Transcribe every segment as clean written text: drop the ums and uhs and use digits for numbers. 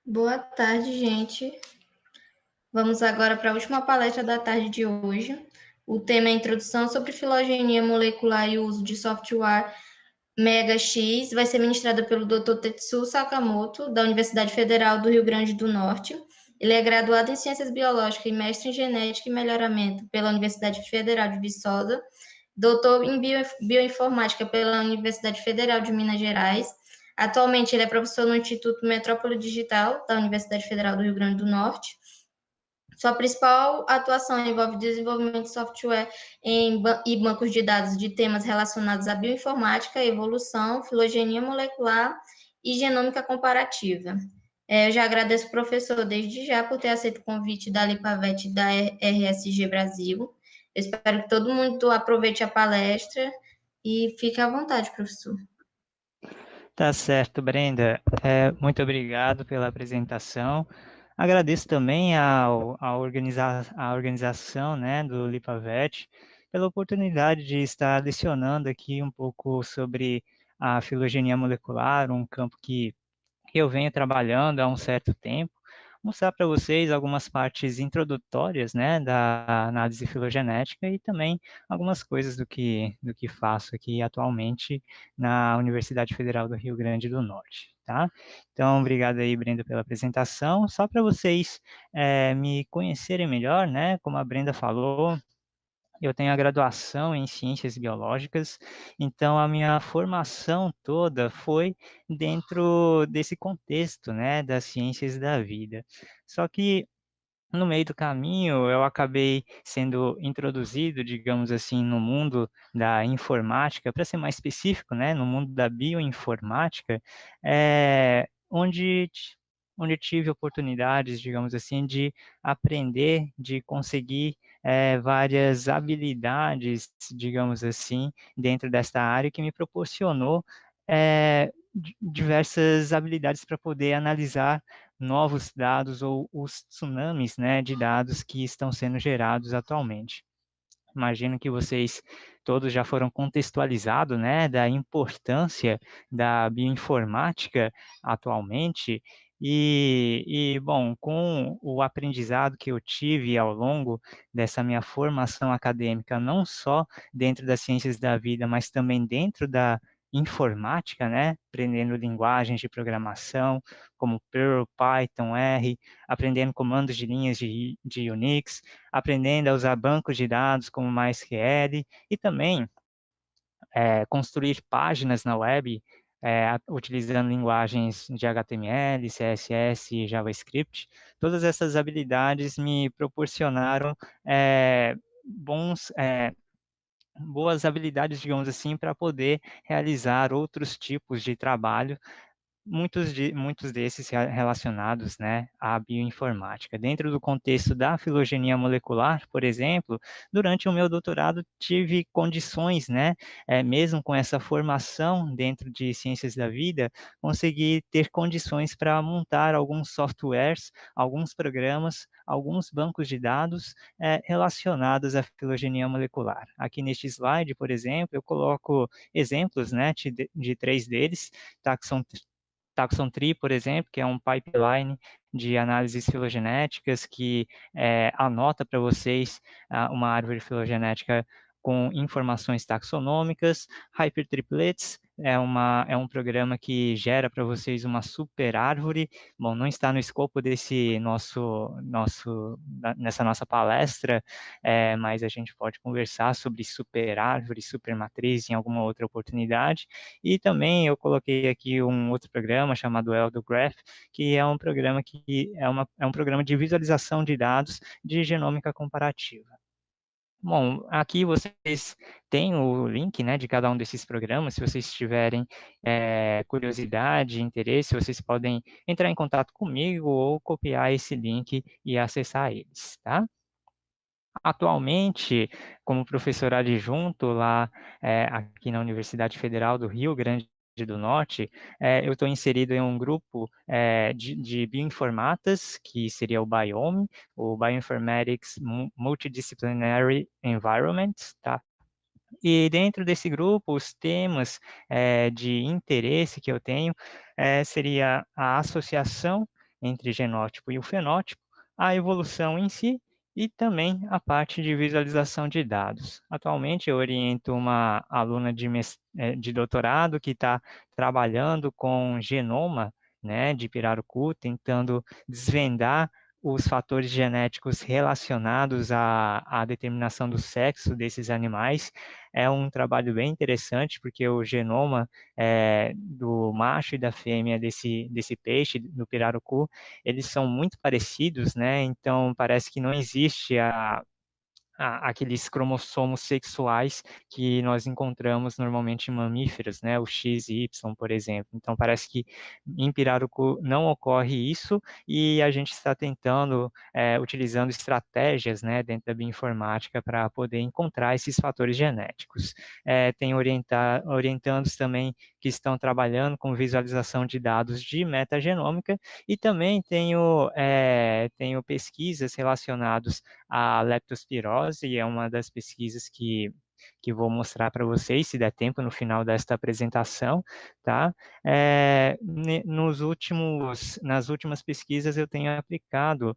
Boa tarde, gente. Vamos agora para a última palestra da tarde de hoje. O tema é Introdução sobre Filogenia Molecular e o Uso de Software Mega X. Vai ser ministrada pelo Dr. Tetsu Sakamoto, da Universidade Federal do Rio Grande do Norte. Ele é graduado em Ciências Biológicas e mestre em Genética e Melhoramento pela Universidade Federal de Viçosa, doutor em Bioinformática pela Universidade Federal de Minas Gerais. Atualmente, ele é professor no Instituto Metrópole Digital da Universidade Federal do Rio Grande do Norte. Sua principal atuação envolve desenvolvimento de software e bancos de dados de temas relacionados à bioinformática, evolução, filogenia molecular e genômica comparativa. Eu já agradeço o professor desde já por ter aceito o convite da Lipavet e da RSG Brasil. Eu espero que todo mundo aproveite a palestra e fique à vontade, professor. Tá certo, Brenda. Muito obrigado pela apresentação. Agradeço também a organização, né, do Lipavet pela oportunidade de estar lecionando aqui um pouco sobre a filogenia molecular, um campo que eu venho trabalhando há um certo tempo, mostrar para vocês algumas partes introdutórias, né, da análise filogenética e também algumas coisas do que faço aqui atualmente na Universidade Federal do Rio Grande do Norte, tá? Então, obrigado aí, Brenda, pela apresentação. Só para vocês me conhecerem melhor, né, como a Brenda falou, eu tenho a graduação em Ciências Biológicas, então a minha formação toda foi dentro desse contexto, né, das ciências da vida. Só que no meio do caminho eu acabei sendo introduzido, digamos assim, no mundo da informática, para ser mais específico, né, no mundo da bioinformática, onde tive oportunidades, digamos assim, de aprender, de conseguir várias habilidades, digamos assim, dentro desta área que me proporcionou diversas habilidades para poder analisar novos dados ou os tsunamis, né, de dados que estão sendo gerados atualmente. Imagino que vocês todos já foram contextualizados, né, da importância da bioinformática atualmente. Bom, com o aprendizado que eu tive ao longo dessa minha formação acadêmica, não só dentro das ciências da vida, mas também dentro da informática, né, aprendendo linguagens de programação como Perl, Python, R, aprendendo comandos de linhas de Unix, aprendendo a usar bancos de dados como MySQL e também construir páginas na web utilizando linguagens de HTML, CSS e JavaScript. Todas essas habilidades me proporcionaram bons boas habilidades, digamos assim, para poder realizar outros tipos de trabalho, muitos desses relacionados, né, à bioinformática. Dentro do contexto da filogenia molecular, por exemplo, durante o meu doutorado tive condições, né, mesmo com essa formação dentro de ciências da vida, consegui ter condições para montar alguns softwares, alguns programas, alguns bancos de dados relacionados à filogenia molecular. Aqui neste slide, por exemplo, eu coloco exemplos, né, de três deles, taxon Taxon Tree, por exemplo, que é um pipeline de análises filogenéticas que anota para vocês uma árvore filogenética com informações taxonômicas. Hypertriplets é um programa que gera para vocês uma super árvore. Bom, não está no escopo nessa nossa palestra, mas a gente pode conversar sobre super árvore, super matriz em alguma outra oportunidade. E também eu coloquei aqui um outro programa chamado EldoGraph, que é um programa é um programa de visualização de dados de genômica comparativa. Bom, aqui vocês têm o link, né, de cada um desses programas. Se vocês tiverem curiosidade, interesse, vocês podem entrar em contato comigo ou copiar esse link e acessar eles, tá? Atualmente, como professor adjunto lá aqui na Universidade Federal do Rio Grande do Norte, eu estou inserido em um grupo de bioinformatas, que seria o Bioinformatics Multidisciplinary Environment, tá? E dentro desse grupo, os temas de interesse que eu tenho seria a associação entre genótipo e o fenótipo, a evolução em si e também a parte de visualização de dados. Atualmente eu oriento uma aluna de doutorado que está trabalhando com genoma, né, de pirarucu, tentando desvendar os fatores genéticos relacionados à determinação do sexo desses animais. É um trabalho bem interessante, porque o genoma do macho e da fêmea desse peixe, do pirarucu, eles são muito parecidos, né? Então parece que não existe aqueles cromossomos sexuais que nós encontramos normalmente em mamíferos, né? O X e Y, por exemplo. Então, parece que em pirarucu não ocorre isso e a gente está tentando, utilizando estratégias, né, dentro da bioinformática para poder encontrar esses fatores genéticos. Tem orientandos também que estão trabalhando com visualização de dados de metagenômica e também tenho pesquisas relacionadas a leptospirose, é uma das pesquisas que vou mostrar para vocês, se der tempo, no final desta apresentação, tá? Nas últimas pesquisas eu tenho aplicado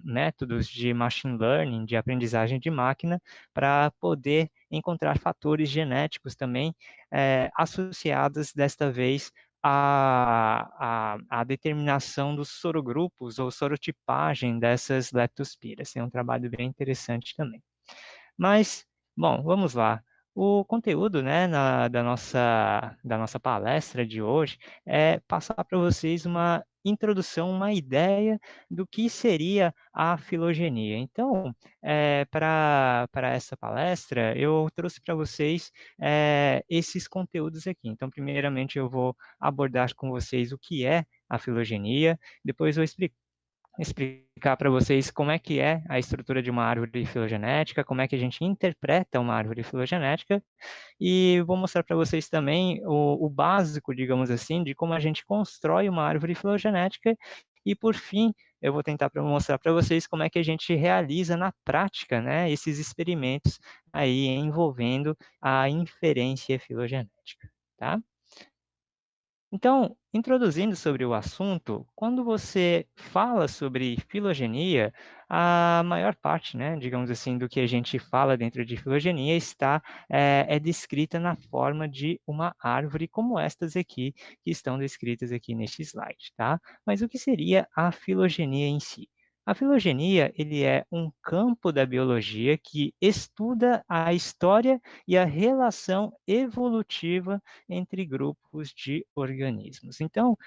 métodos de machine learning, de aprendizagem de máquina, para poder encontrar fatores genéticos também associados, desta vez, a determinação dos sorogrupos ou sorotipagem dessas leptospiras. É um trabalho bem interessante também. Mas, bom, vamos lá. O conteúdo, né, da nossa palestra de hoje é passar para vocês uma introdução, uma ideia do que seria a filogenia. Então, para essa palestra, eu trouxe para vocês esses conteúdos aqui. Então, primeiramente, eu vou abordar com vocês o que é a filogenia, depois eu explicar para vocês como é que é a estrutura de uma árvore filogenética, como é que a gente interpreta uma árvore filogenética, e vou mostrar para vocês também o básico, digamos assim, de como a gente constrói uma árvore filogenética, e por fim, eu vou tentar mostrar para vocês como é que a gente realiza na prática, né, esses experimentos aí envolvendo a inferência filogenética, tá? Então, introduzindo sobre o assunto, quando você fala sobre filogenia, a maior parte, né, digamos assim, do que a gente fala dentro de filogenia é descrita na forma de uma árvore como estas aqui, que estão descritas aqui neste slide, tá? Mas o que seria a filogenia em si? A filogenia, ele é um campo da biologia que estuda a história e a relação evolutiva entre grupos de organismos. Então,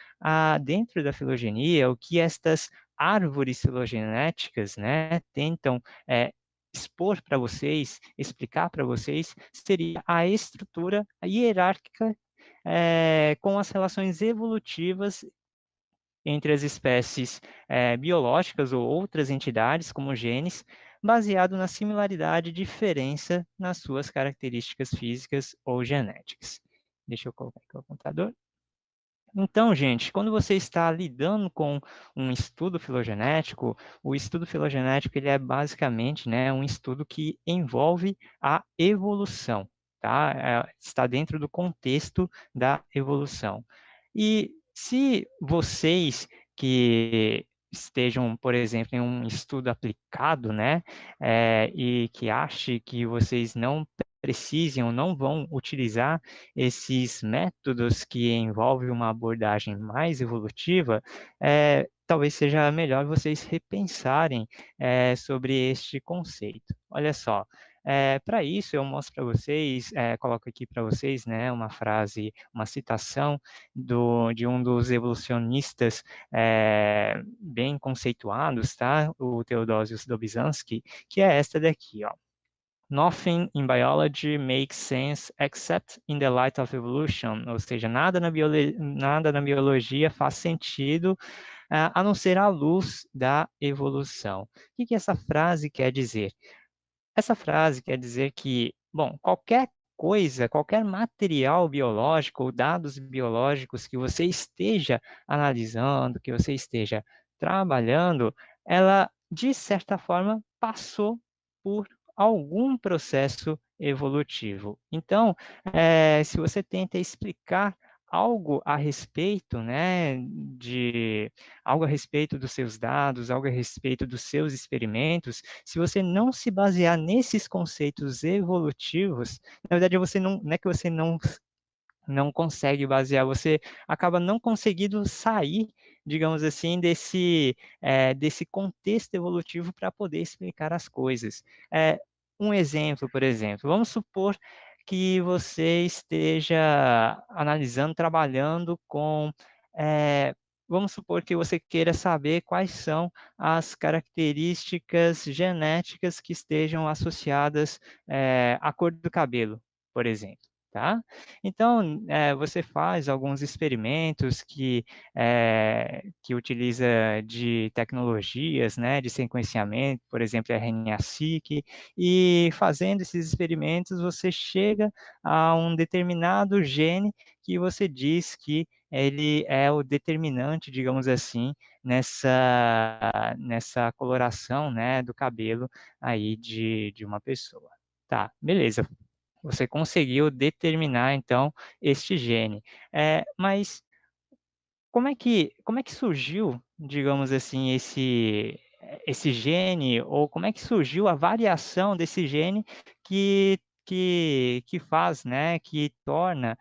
dentro da filogenia, o que estas árvores filogenéticas, né, tentam expor para vocês, explicar para vocês, seria a estrutura hierárquica com as relações evolutivas entre as espécies biológicas ou outras entidades, como genes, baseado na similaridade e diferença nas suas características físicas ou genéticas. Deixa eu colocar aqui o computador. Então, gente, quando você está lidando com um estudo filogenético, o estudo filogenético ele é basicamente, né, um estudo que envolve a evolução, tá? Está dentro do contexto da evolução. E se vocês que estejam, por exemplo, em um estudo aplicado, né, e que achem que vocês não precisem ou não vão utilizar esses métodos que envolvem uma abordagem mais evolutiva, talvez seja melhor vocês repensarem sobre este conceito. Olha só, para isso eu mostro para vocês, coloco aqui para vocês, né, uma frase, uma citação de um dos evolucionistas bem conceituados, tá? O Theodosius Dobzhansky, que é esta daqui, ó. Nothing in biology makes sense except in the light of evolution, ou seja, nada na biologia faz sentido a não ser à luz da evolução. O que essa frase quer dizer? Essa frase quer dizer que, bom, qualquer coisa, qualquer material biológico ou dados biológicos que você esteja analisando, que você esteja trabalhando, ela, de certa forma, passou por algum processo evolutivo. Então, se você tenta explicar algo a respeito, né, algo a respeito dos seus dados, algo a respeito dos seus experimentos, se você não se basear nesses conceitos evolutivos, na verdade você não é que você não consegue basear, você acaba não conseguindo sair, digamos assim, desse contexto evolutivo para poder explicar as coisas. Um exemplo, por exemplo, vamos supor que você esteja analisando, trabalhando com, vamos supor que você queira saber quais são as características genéticas que estejam associadas, à cor do cabelo, por exemplo, tá? Então, você faz alguns experimentos que utiliza de tecnologias, né, de sequenciamento, por exemplo, RNA-seq, e fazendo esses experimentos você chega a um determinado gene que você diz que ele é o determinante, digamos assim, nessa coloração, né, do cabelo aí de uma pessoa. Tá, beleza. Você conseguiu determinar, então, este gene. Mas como é que surgiu, digamos assim, esse gene, ou como é que surgiu a variação desse gene que faz, né, que torna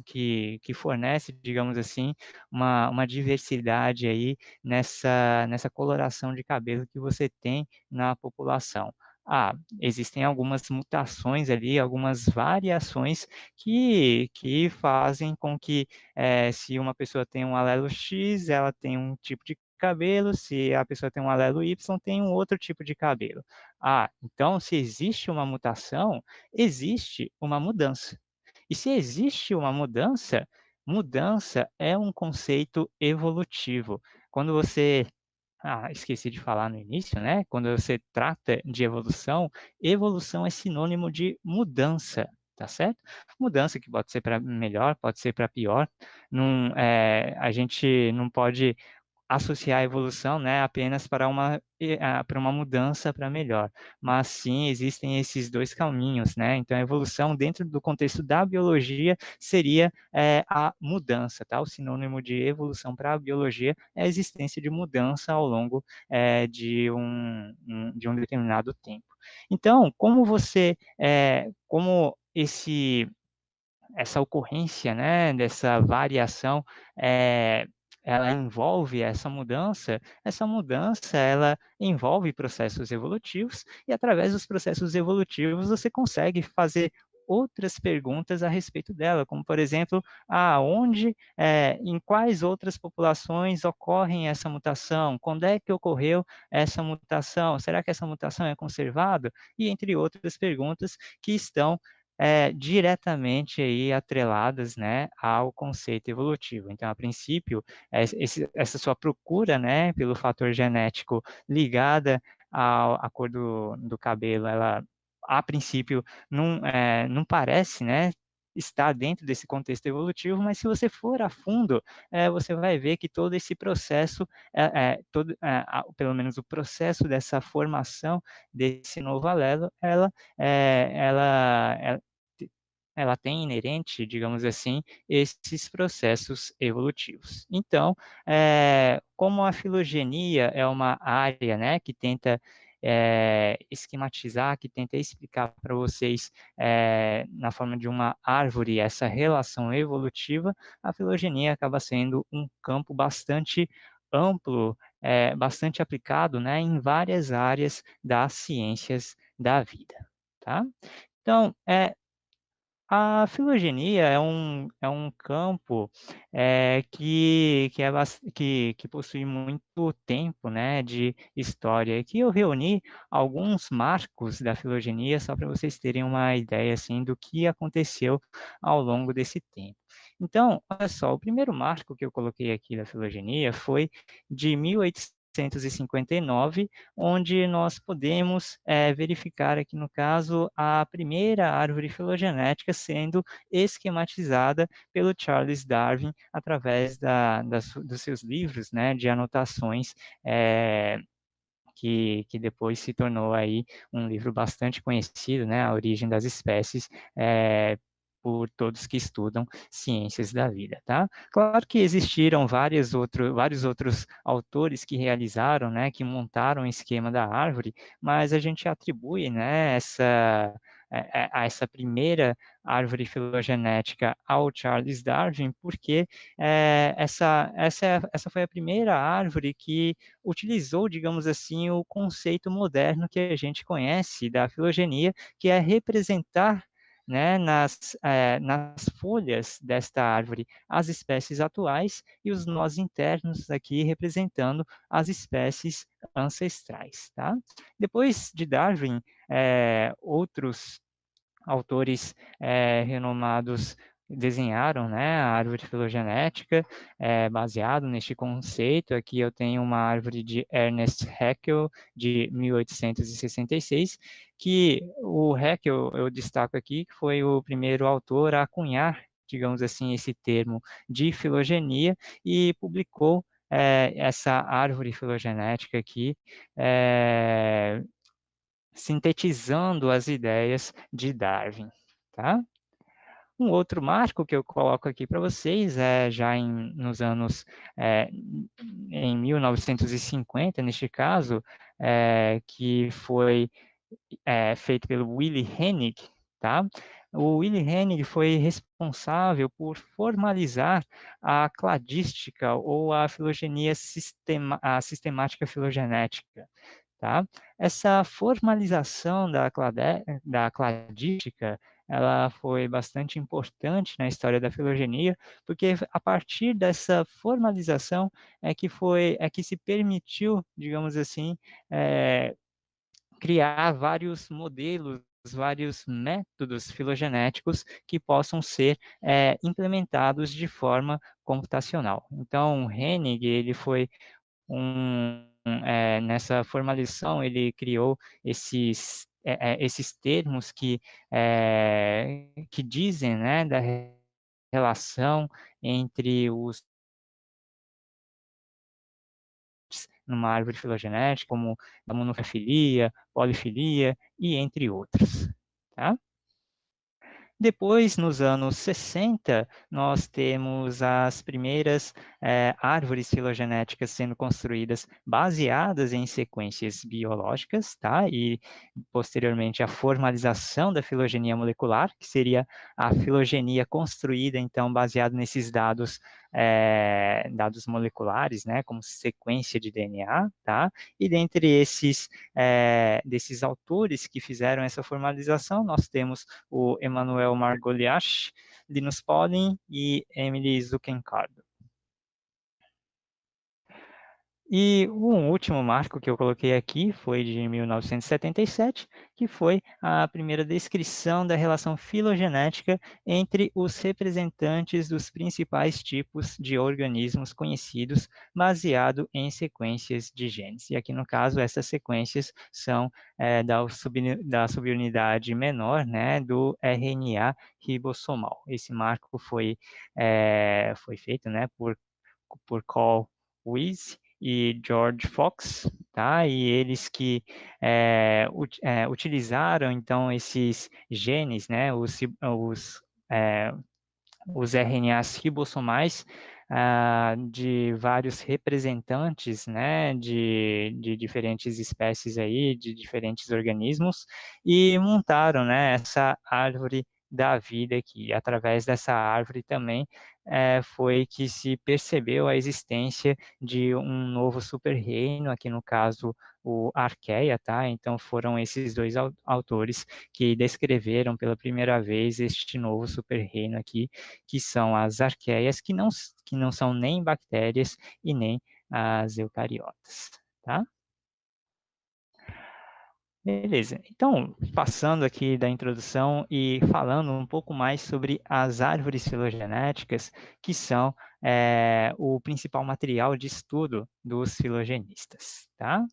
que fornece, digamos assim, uma diversidade aí nessa coloração de cabelo que você tem na população? Ah, existem algumas mutações ali, algumas variações que fazem com que, se uma pessoa tem um alelo X, ela tem um tipo de cabelo, se a pessoa tem um alelo Y, tem um outro tipo de cabelo. Ah, então se existe uma mutação, existe uma mudança. E se existe uma mudança, mudança é um conceito evolutivo. Quando você esqueci de falar no início, né, quando você trata de evolução, evolução é sinônimo de mudança, tá certo? Mudança que pode ser para melhor, pode ser para pior, não, a gente não pode associar a evolução, né, apenas para uma mudança para melhor, mas sim existem esses 2 caminhos, né, então a evolução dentro do contexto da biologia seria, a mudança, tá, o sinônimo de evolução para a biologia é a existência de mudança ao longo, de um determinado tempo. Então, como essa ocorrência, né, dessa variação, ela envolve essa mudança ela envolve processos evolutivos, e através dos processos evolutivos você consegue fazer outras perguntas a respeito dela, como por exemplo, em quais outras populações ocorrem essa mutação? Quando é que ocorreu essa mutação? Será que essa mutação é conservada? E entre outras perguntas que estão diretamente aí atreladas, né, ao conceito evolutivo. Então, a princípio, essa sua procura, né, pelo fator genético ligada à cor do cabelo, ela, a princípio, não parece, né, estar dentro desse contexto evolutivo, mas se você for a fundo, você vai ver que todo esse processo, pelo menos o processo dessa formação desse novo alelo, ela tem inerente, digamos assim, esses processos evolutivos. Então, como a filogenia é uma área, né, que tenta esquematizar, que tenta explicar para vocês, na forma de uma árvore, essa relação evolutiva, a filogenia acaba sendo um campo bastante amplo, bastante aplicado, né, em várias áreas das ciências da vida, tá? Então, a filogenia é um campo, que possui muito tempo, né, de história. Aqui eu reuni alguns marcos da filogenia, só para vocês terem uma ideia, assim, do que aconteceu ao longo desse tempo. Então, olha só, o primeiro marco que eu coloquei aqui da filogenia foi de 1859, onde nós podemos verificar aqui, no caso, a primeira árvore filogenética sendo esquematizada pelo Charles Darwin através dos seus livros, né, de anotações, que depois se tornou aí um livro bastante conhecido, né, A Origem das Espécies, por todos que estudam ciências da vida, tá? Claro que existiram vários outros autores que realizaram, né, que montaram o esquema da árvore, mas a gente atribui, né, a essa primeira árvore filogenética ao Charles Darwin, porque essa foi a primeira árvore que utilizou, digamos assim, o conceito moderno que a gente conhece da filogenia, que é representar, né, nas folhas desta árvore as espécies atuais e os nós internos aqui representando as espécies ancestrais, tá? Depois de Darwin, outros autores renomados desenharam, né, a árvore filogenética baseado neste conceito. Aqui eu tenho uma árvore de Ernest Haeckel, de 1866, que o Haeckel, eu destaco aqui, que foi o primeiro autor a cunhar, digamos assim, esse termo de filogenia e publicou essa árvore filogenética aqui, sintetizando as ideias de Darwin, tá? Um outro marco que eu coloco aqui para vocês é já nos anos, em 1950, neste caso, que foi feito pelo Willy Hennig, tá? O Willy Hennig foi responsável por formalizar a cladística ou a filogenia a sistemática filogenética, tá? Essa formalização da cladística, ela foi bastante importante na história da filogenia, porque a partir dessa formalização é que se permitiu, digamos assim, criar vários modelos, vários métodos filogenéticos que possam ser implementados de forma computacional. Então, Hennig, ele foi nessa formalização, ele criou esses termos que dizem, né, da relação entre os numa árvore filogenética, como a monofilia, polifilia e entre outros, tá? Depois, nos anos 60, nós temos as primeiras árvores filogenéticas sendo construídas baseadas em sequências biológicas, tá? E, posteriormente, a formalização da filogenia molecular, que seria a filogenia construída, então, baseada nesses dados moleculares, né? Como sequência de DNA, tá? E dentre desses autores que fizeram essa formalização, nós temos o Emmanuel Margoliouth, Linus Pauling e Emily Zuckenkardo. E um último marco que eu coloquei aqui foi de 1977, que foi a primeira descrição da relação filogenética entre os representantes dos principais tipos de organismos conhecidos, baseado em sequências de genes. E aqui, no caso, essas sequências são da subunidade menor, né, do RNA ribossomal. Esse marco foi feito, né, por Carl Weiss e George Fox, tá? E eles que utilizaram então esses genes, né? Os RNAs ribossomais de vários representantes, né, de diferentes espécies aí, de diferentes organismos, e montaram, né, essa árvore da vida aqui. Através dessa árvore também foi que se percebeu a existência de um novo super-reino, aqui no caso o Arqueia, tá? Então foram esses dois autores que descreveram pela primeira vez este novo super-reino aqui, que são as arqueias, que não são nem bactérias e nem as eucariotas, tá? Beleza. Então, passando aqui da introdução e falando um pouco mais sobre as árvores filogenéticas, que são o principal material de estudo dos filogenistas, tá?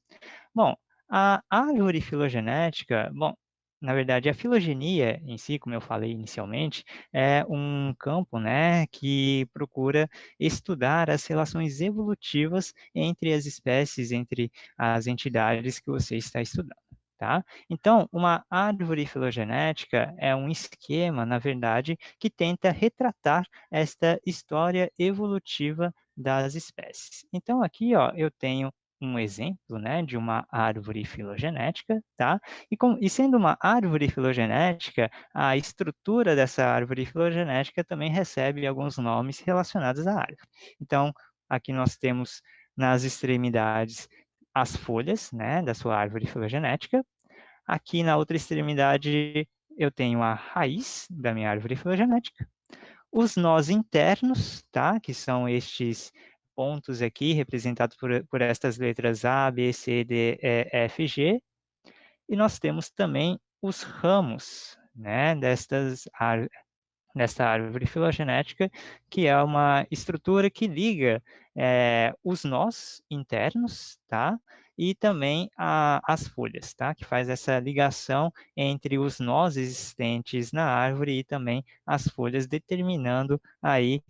Bom, a árvore filogenética, bom, na verdade, a filogenia em si, como eu falei inicialmente, é um campo, né, que procura estudar as relações evolutivas entre as espécies, entre as entidades que você está estudando. Tá? Então, uma árvore filogenética é um esquema, na verdade, que tenta retratar esta história evolutiva das espécies. Então, aqui, ó, eu tenho um exemplo, né, de uma árvore filogenética, tá? E sendo uma árvore filogenética, a estrutura dessa árvore filogenética também recebe alguns nomes relacionados à árvore. Então, aqui nós temos nas extremidades as folhas, né, da sua árvore filogenética. Aqui na outra extremidade eu tenho a raiz da minha árvore filogenética, os nós internos, tá, que são estes pontos aqui representados por estas letras A, B, C, D, E, F, G, e nós temos também os ramos, né, nesta árvore filogenética, que é uma estrutura que liga os nós internos, tá? E também as folhas, tá? Que faz essa ligação entre os nós existentes na árvore e também as folhas, determinando aí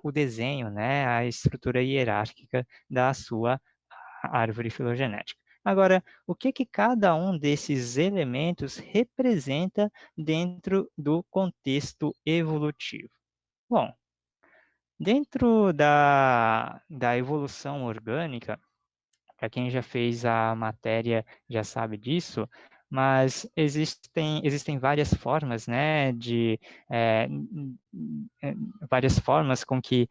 o desenho, né? A estrutura hierárquica da sua árvore filogenética. Agora, o que que cada um desses elementos representa dentro do contexto evolutivo? Bom, dentro da evolução orgânica, para quem já fez a matéria já sabe disso, mas existem várias formas, né, várias formas com que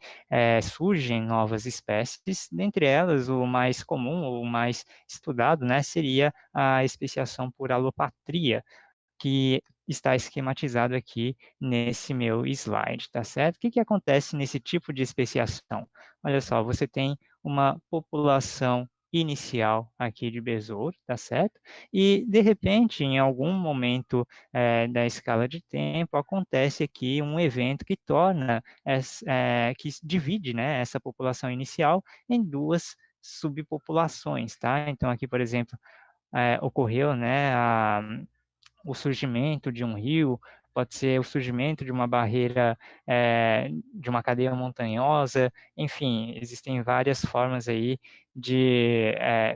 surgem novas espécies. Dentre elas, o mais comum, o mais estudado, né, seria a especiação por alopatria, que está esquematizado aqui nesse meu slide, tá certo? O que que acontece nesse tipo de especiação? Olha só, você tem uma população inicial aqui de besouro, tá certo? E, de repente, em algum momento da escala de tempo, acontece aqui um evento que torna, que divide, né, essa população inicial em duas subpopulações, tá? Então, aqui, por exemplo, ocorreu, né, o surgimento de um rio, pode ser o surgimento de uma barreira, de uma cadeia montanhosa, enfim, existem várias formas aí de,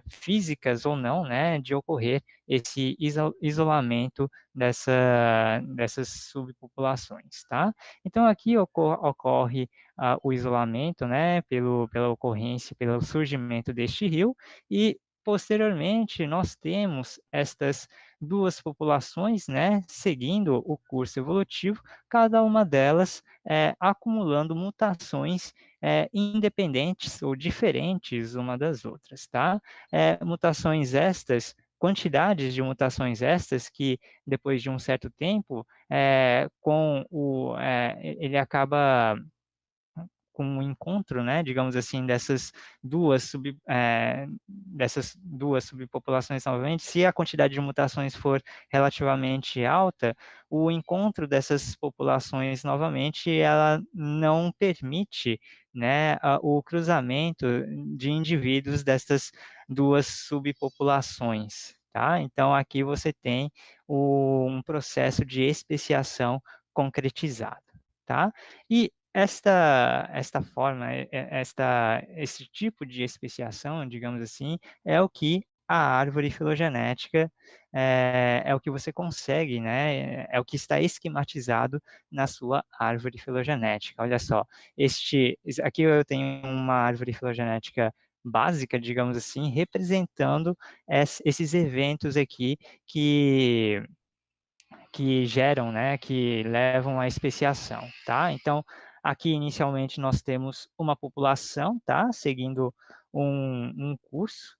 físicas ou não, né, de ocorrer esse isolamento dessas subpopulações, tá? Então aqui ocorre o isolamento, né, pela ocorrência, pelo surgimento deste rio, e posteriormente nós temos estas duas populações, né, seguindo o curso evolutivo, cada uma delas acumulando mutações independentes ou diferentes uma das outras, tá? Mutações estas, quantidades de mutações estas que depois de um certo tempo, ele acaba com o encontro, né, digamos assim, dessas duas subpopulações novamente, se a quantidade de mutações for relativamente alta, o encontro dessas populações novamente, ela não permite, né, o cruzamento de indivíduos dessas duas subpopulações, tá? Então aqui você tem um processo de especiação concretizado, tá? E esta forma, esse tipo de especiação, digamos assim, é o que a árvore filogenética é o que você consegue, né? É o que está esquematizado na sua árvore filogenética. Olha só, aqui eu tenho uma árvore filogenética básica, digamos assim, representando esses eventos aqui que que geram, né, que levam à especiação, tá? Então, aqui inicialmente nós temos uma população, tá? Seguindo um curso,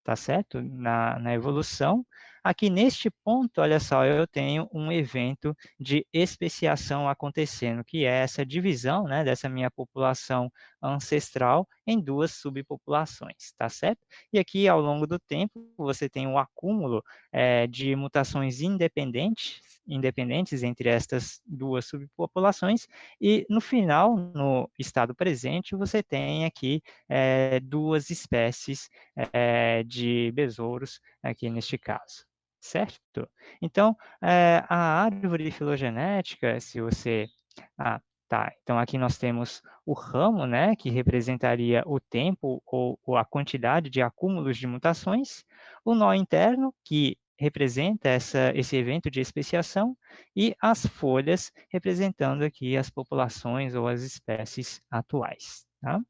tá certo? Na evolução. Aqui neste ponto, olha só, eu tenho um evento de especiação acontecendo, que é essa divisão, né, dessa minha população ancestral em duas subpopulações, tá certo? E aqui, ao longo do tempo, você tem um acúmulo de mutações independentes entre estas duas subpopulações, e no final, no estado presente, você tem aqui duas espécies de besouros, aqui neste caso, certo? Então, a árvore filogenética, se você... Ah, tá. Então, aqui nós temos o ramo, né, que representaria o tempo ou a quantidade de acúmulos de mutações, o nó interno, que representa esse evento de especiação, e as folhas representando aqui as populações ou as espécies atuais, tá?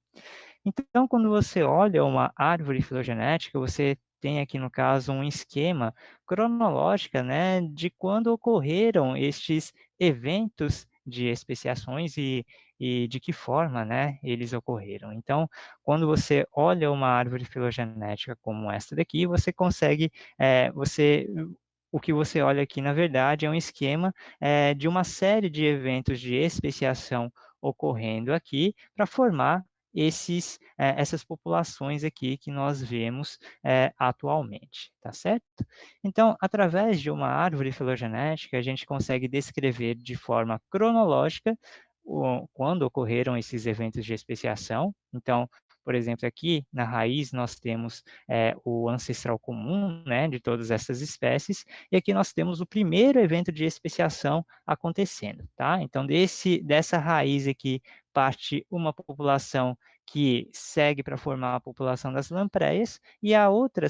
Então, quando você olha uma árvore filogenética, você tem aqui, no caso, um esquema cronológico, né, de quando ocorreram estes eventos de especiações e de que forma, né, eles ocorreram. Então, quando você olha uma árvore filogenética como esta daqui, você consegue, o que você olha aqui, na verdade, é um esquema de uma série de eventos de especiação ocorrendo aqui para formar essas populações aqui que nós vemos atualmente, tá certo? Então, através de uma árvore filogenética, a gente consegue descrever de forma cronológica quando ocorreram esses eventos de especiação. Então, por exemplo, aqui na raiz nós temos o ancestral comum, né, de todas essas espécies, e aqui nós temos o primeiro evento de especiação acontecendo, tá? Então, dessa raiz aqui parte uma população que segue para formar a população das lampreias, e a outra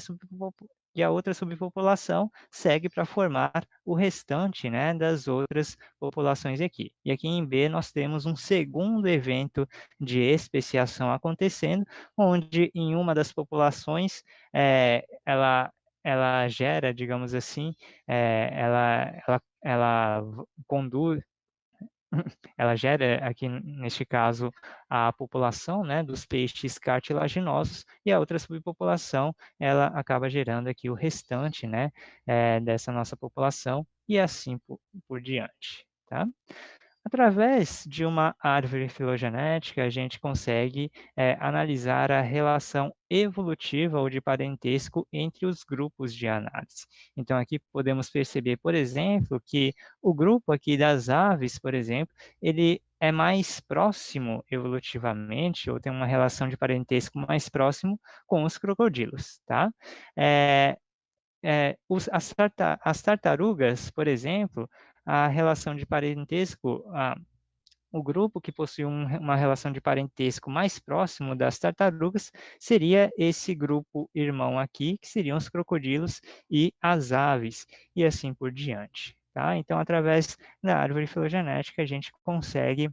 subpopulação segue para formar o restante, né, das outras populações aqui. E aqui em B nós temos um segundo evento de especiação acontecendo, onde em uma das populações ela gera, digamos assim, ela conduz, ela gera aqui neste caso a população, né, dos peixes cartilaginosos, e a outra subpopulação ela acaba gerando aqui o restante, né, dessa nossa população, e assim por diante, tá? Através de uma árvore filogenética, a gente consegue analisar a relação evolutiva ou de parentesco entre os grupos de análise. Então, aqui podemos perceber, por exemplo, que o grupo aqui das aves, por exemplo, ele é mais próximo evolutivamente, ou tem uma relação de parentesco mais próximo com os crocodilos, tá? É, as tartarugas, por exemplo, a relação de parentesco, o grupo que possui uma relação de parentesco mais próximo das tartarugas seria esse grupo irmão aqui, que seriam os crocodilos e as aves, e assim por diante. Tá? Então, através da árvore filogenética, a gente consegue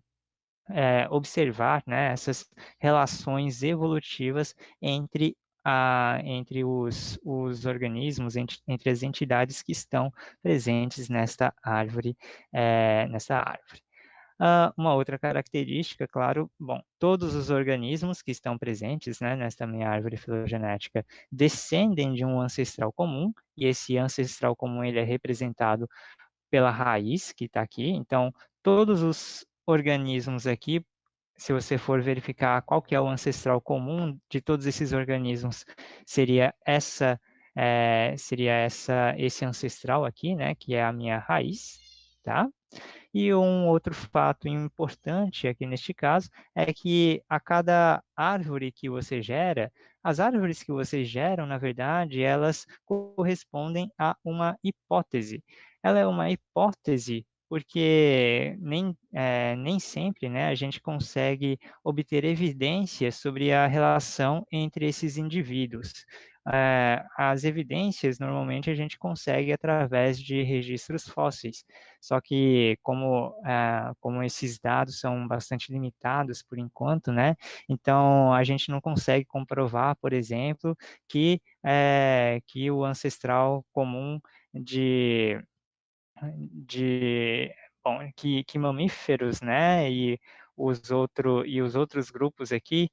observar, né, essas relações evolutivas entre os organismos, entre as entidades que estão presentes nesta árvore. Uma outra característica, claro, bom, todos os organismos que estão presentes, né, nesta minha árvore filogenética descendem de um ancestral comum, e esse ancestral comum ele é representado pela raiz que está aqui. Então, todos os organismos aqui, se você for verificar qual que é o ancestral comum de todos esses organismos, seria esse ancestral aqui, né, que é a minha raiz, tá? E um outro fato importante aqui neste caso é que a cada árvore que você gera, as árvores que você geram, na verdade, elas correspondem a uma hipótese. Ela é uma hipótese porque nem sempre, né, a gente consegue obter evidências sobre a relação entre esses indivíduos. As evidências, normalmente, a gente consegue através de registros fósseis. Só que como esses dados são bastante limitados por enquanto, né? Então a gente não consegue comprovar, por exemplo, que o ancestral comum de, de bom, que mamíferos, né? E os outros grupos aqui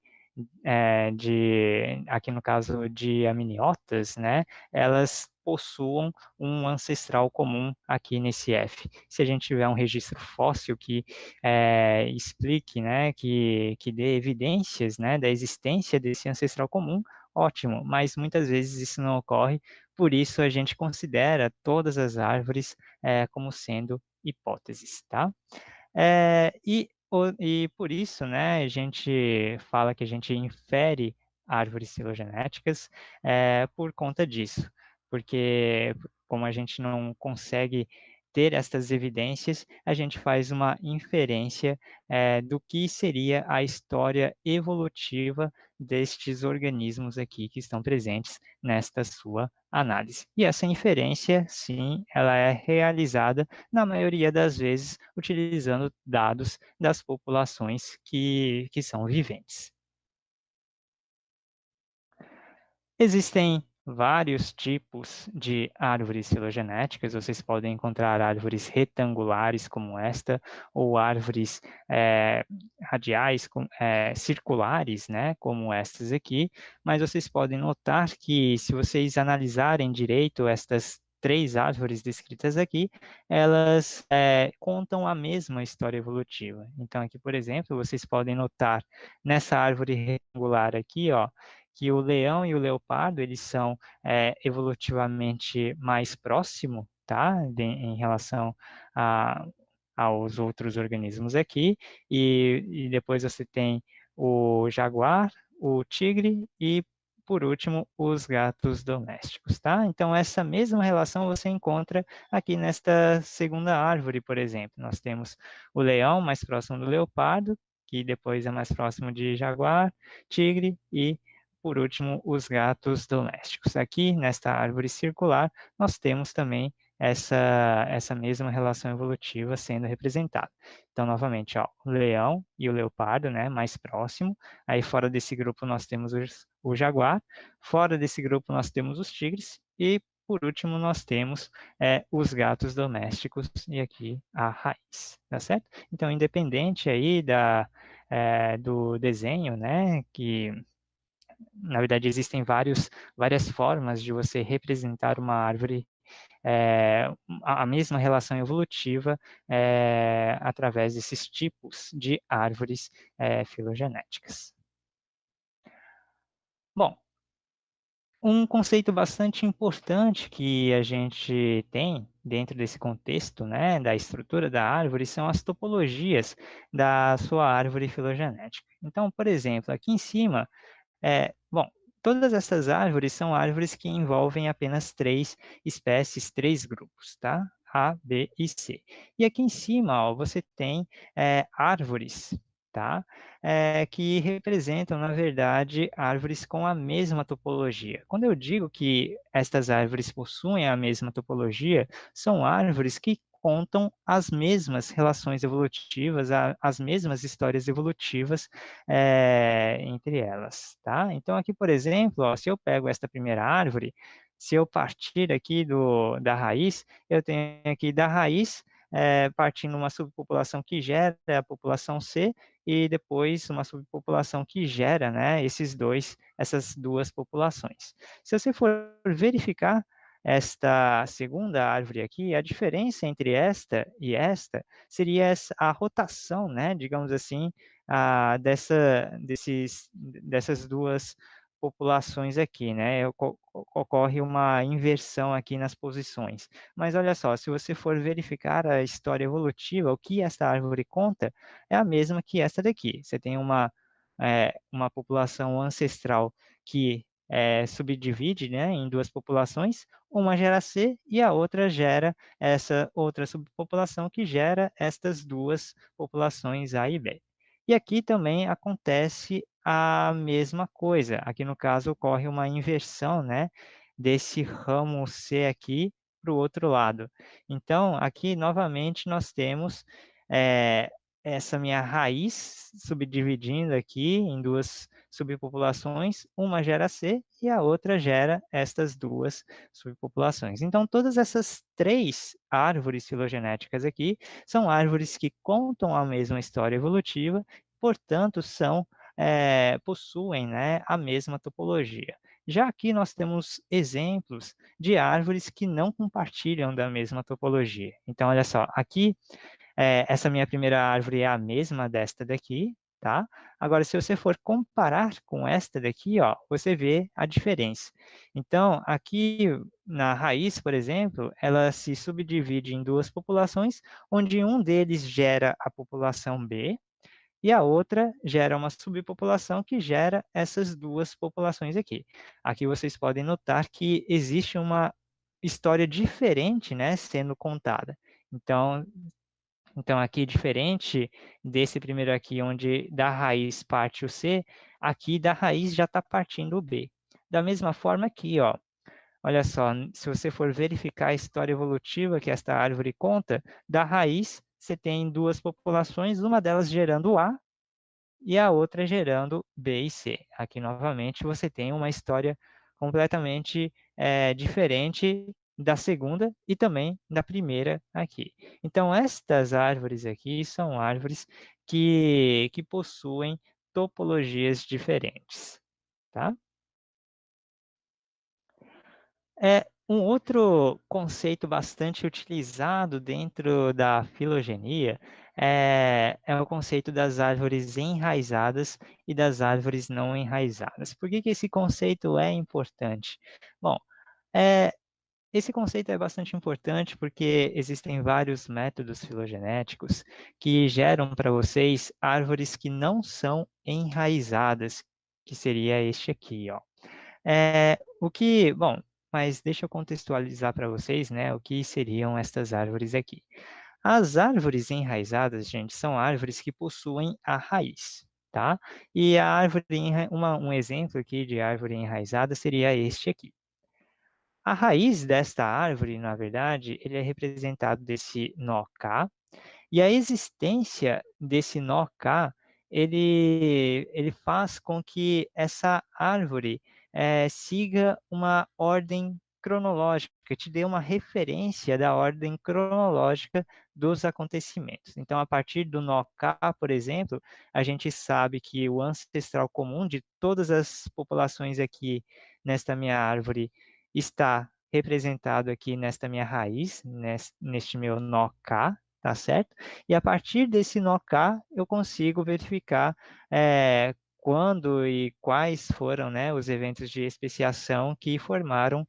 aqui no caso de amniotas, né, elas possuam um ancestral comum aqui nesse F. Se a gente tiver um registro fóssil que explique, né, que dê evidências, né, da existência desse ancestral comum, ótimo, mas muitas vezes isso não ocorre, por isso a gente considera todas as árvores como sendo hipóteses, tá? E por isso, né, a gente fala que a gente infere árvores filogenéticas por conta disso, porque como a gente não consegue ter estas evidências, a gente faz uma inferência do que seria a história evolutiva destes organismos aqui que estão presentes nesta sua análise. E essa inferência, sim, ela é realizada, na maioria das vezes, utilizando dados das populações que são viventes. Existem vários tipos de árvores filogenéticas. Vocês podem encontrar árvores retangulares como esta, ou árvores radiais, circulares, né, como estas aqui. Mas vocês podem notar que, se vocês analisarem direito estas três árvores descritas aqui, elas contam a mesma história evolutiva. Então, aqui, por exemplo, vocês podem notar nessa árvore retangular aqui, ó, que o leão e o leopardo, eles são evolutivamente mais próximos, tá? Em relação a, aos outros organismos aqui, e depois você tem o jaguar, o tigre e, por último, os gatos domésticos, tá? Então, essa mesma relação você encontra aqui nesta segunda árvore, por exemplo. Nós temos o leão mais próximo do leopardo, que depois é mais próximo de jaguar, tigre e, por último, os gatos domésticos. Aqui, nesta árvore circular, nós temos também essa mesma relação evolutiva sendo representada. Então, novamente, ó, o leão e o leopardo, né, mais próximo. Aí, fora desse grupo, nós temos o jaguar. Fora desse grupo, nós temos os tigres. E, por último, nós temos os gatos domésticos e aqui a raiz, tá certo? Então, independente aí do desenho, né, que na verdade, existem várias formas de você representar uma árvore, a mesma relação evolutiva, através desses tipos de árvores filogenéticas. Bom, um conceito bastante importante que a gente tem dentro desse contexto, né, da estrutura da árvore, são as topologias da sua árvore filogenética. Então, por exemplo, aqui em cima, bom, todas essas árvores são árvores que envolvem apenas três espécies, três grupos, tá? A, B e C. E aqui em cima, ó, você tem árvores, tá? Que representam, na verdade, árvores com a mesma topologia. Quando eu digo que estas árvores possuem a mesma topologia, são árvores que contam as mesmas relações evolutivas, as mesmas histórias evolutivas entre elas, tá? Então, aqui, por exemplo, ó, se eu pego esta primeira árvore, se eu partir aqui da raiz, eu tenho aqui da raiz, partindo uma subpopulação que gera a população C, e depois uma subpopulação que gera, né, essas duas populações. Se você for verificar esta segunda árvore aqui, a diferença entre esta e esta seria a rotação, né, digamos assim, dessas duas populações aqui, né? Ocorre uma inversão aqui nas posições. Mas olha só, se você for verificar a história evolutiva, o que esta árvore conta é a mesma que esta daqui. Você tem uma população ancestral que subdivide, né, em duas populações, uma gera C e a outra gera essa outra subpopulação que gera estas duas populações A e B. E aqui também acontece a mesma coisa. Aqui, no caso, ocorre uma inversão, né, desse ramo C aqui para o outro lado. Então, aqui, novamente, nós temos essa minha raiz subdividindo aqui em duas subpopulações, uma gera C e a outra gera estas duas subpopulações. Então, todas essas três árvores filogenéticas aqui são árvores que contam a mesma história evolutiva, portanto, possuem, né, a mesma topologia. Já aqui nós temos exemplos de árvores que não compartilham da mesma topologia. Então, olha só, aqui, essa minha primeira árvore é a mesma desta daqui, tá? Agora, se você for comparar com esta daqui, ó, você vê a diferença. Então, aqui na raiz, por exemplo, ela se subdivide em duas populações, onde um deles gera a população B, e a outra gera uma subpopulação que gera essas duas populações aqui. Aqui vocês podem notar que existe uma história diferente, né, sendo contada. Então, aqui, diferente desse primeiro aqui, onde da raiz parte o C, aqui da raiz já está partindo o B. Da mesma forma aqui, ó, olha só, se você for verificar a história evolutiva que esta árvore conta, da raiz você tem duas populações, uma delas gerando A e a outra gerando B e C. Aqui, novamente, você tem uma história completamente diferente da segunda e também da primeira aqui. Então, estas árvores aqui são árvores que possuem topologias diferentes, tá? Um outro conceito bastante utilizado dentro da filogenia é o conceito das árvores enraizadas e das árvores não enraizadas. Por que esse conceito é importante? Bom, é, esse conceito é bastante importante porque existem vários métodos filogenéticos que geram para vocês árvores que não são enraizadas, que seria este aqui, ó. Bom, mas deixa eu contextualizar para vocês, né, o que seriam estas árvores aqui. As árvores enraizadas, gente, são árvores que possuem a raiz, tá? E a árvore, um exemplo aqui de árvore enraizada seria este aqui. A raiz desta árvore, na verdade, ele é representado desse nó K, e a existência desse nó K, ele faz com que essa árvore siga uma ordem cronológica, te dê uma referência da ordem cronológica dos acontecimentos. Então, a partir do nó K, por exemplo, a gente sabe que o ancestral comum de todas as populações aqui nesta minha árvore está representado aqui nesta minha raiz, neste meu nó K, tá certo? E a partir desse nó K, eu consigo verificar quando e quais foram, né, os eventos de especiação que formaram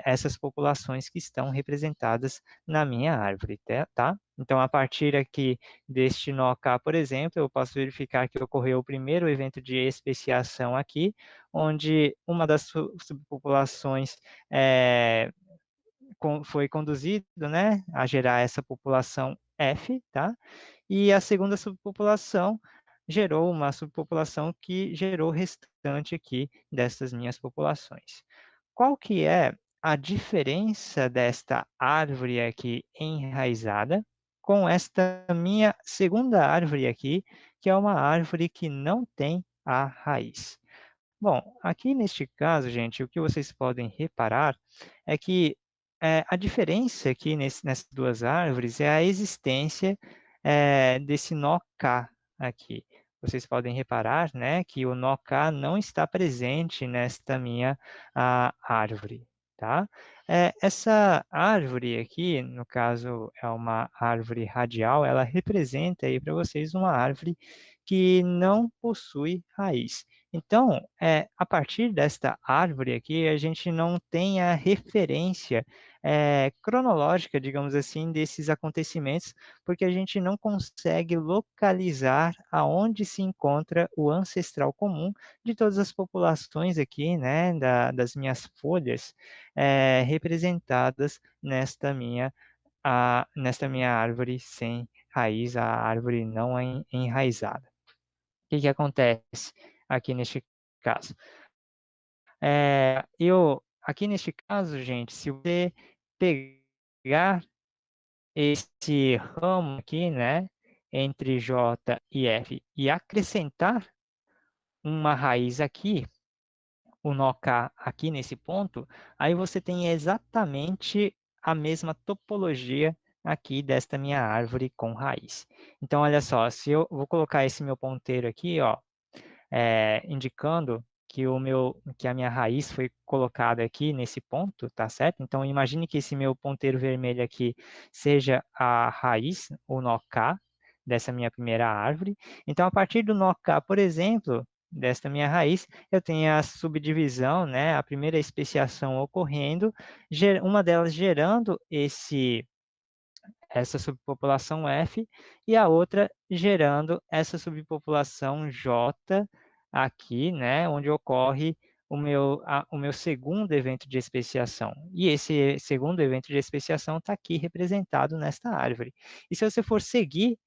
essas populações que estão representadas na minha árvore, tá? Então, a partir aqui deste nó K, por exemplo, eu posso verificar que ocorreu o primeiro evento de especiação aqui, onde uma das subpopulações foi conduzido, né, a gerar essa população F, tá? E a segunda subpopulação gerou uma subpopulação que gerou o restante aqui dessas minhas populações. Qual que é a diferença desta árvore aqui enraizada com esta minha segunda árvore aqui, que é uma árvore que não tem a raiz? Bom, aqui neste caso, gente, o que vocês podem reparar é que a diferença aqui nessas duas árvores é a existência desse nó K aqui. Vocês podem reparar, né, que o nó K não está presente nesta minha árvore, tá? Essa árvore aqui, no caso, é uma árvore radial, ela representa aí para vocês uma árvore que não possui raiz. Então, a partir desta árvore aqui, a gente não tem a referência cronológica, digamos assim, desses acontecimentos, porque a gente não consegue localizar aonde se encontra o ancestral comum de todas as populações aqui, né, das minhas folhas, representadas nesta minha árvore sem raiz, a árvore não enraizada. O que acontece aqui neste caso? Aqui neste caso, gente, se você pegar esse ramo aqui, né, entre J e F, e acrescentar uma raiz aqui, o nó K aqui nesse ponto, aí você tem exatamente a mesma topologia aqui desta minha árvore com raiz. Então, olha só, se eu vou colocar esse meu ponteiro aqui, ó, indicando que a minha raiz foi colocada aqui nesse ponto, tá certo? Então, imagine que esse meu ponteiro vermelho aqui seja a raiz, o nó K, dessa minha primeira árvore. Então, a partir do nó K, por exemplo, desta minha raiz, eu tenho a subdivisão, né, a primeira especiação ocorrendo, uma delas gerando essa subpopulação F e a outra gerando essa subpopulação J aqui, né, onde ocorre o meu segundo evento de especiação. E esse segundo evento de especiação está aqui representado nesta árvore. E se você for seguir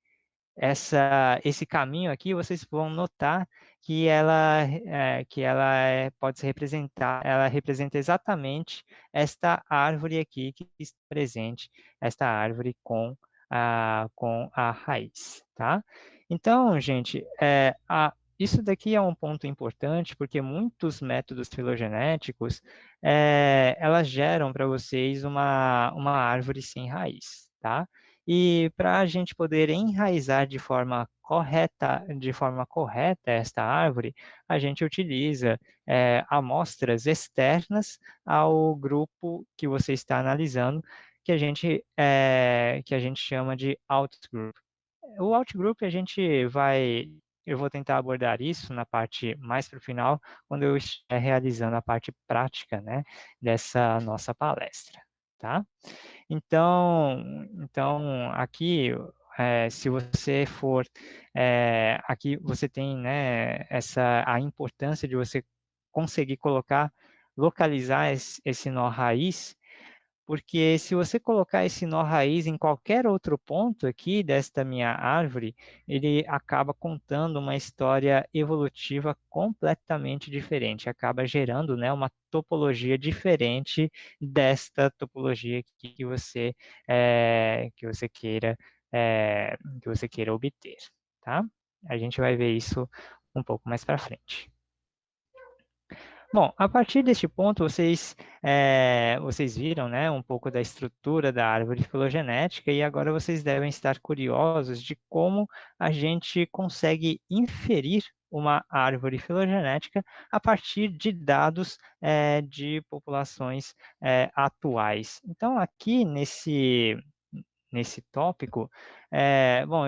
esse caminho aqui, vocês vão notar que pode se representar, ela representa exatamente esta árvore aqui que está presente, esta árvore com a raiz, tá? Então, gente, isso daqui é um ponto importante, porque muitos métodos filogenéticos, elas geram para vocês uma árvore sem raiz, tá? E para a gente poder enraizar de forma correta esta árvore, a gente utiliza amostras externas ao grupo que você está analisando, que a gente chama de outgroup. O outgroup eu vou tentar abordar isso na parte mais para o final, quando eu estiver realizando a parte prática, né, dessa nossa palestra, tá? Então aqui, se você for, aqui você tem, né, a importância de você conseguir localizar esse nó raiz, porque se você colocar esse nó raiz em qualquer outro ponto aqui desta minha árvore, ele acaba contando uma história evolutiva completamente diferente, acaba gerando, né, uma topologia diferente desta topologia que você queira obter, tá? A gente vai ver isso um pouco mais para frente. Bom, a partir deste ponto, vocês viram, né, um pouco da estrutura da árvore filogenética e agora vocês devem estar curiosos de como a gente consegue inferir uma árvore filogenética a partir de dados de populações atuais. Então, aqui nesse tópico, bom,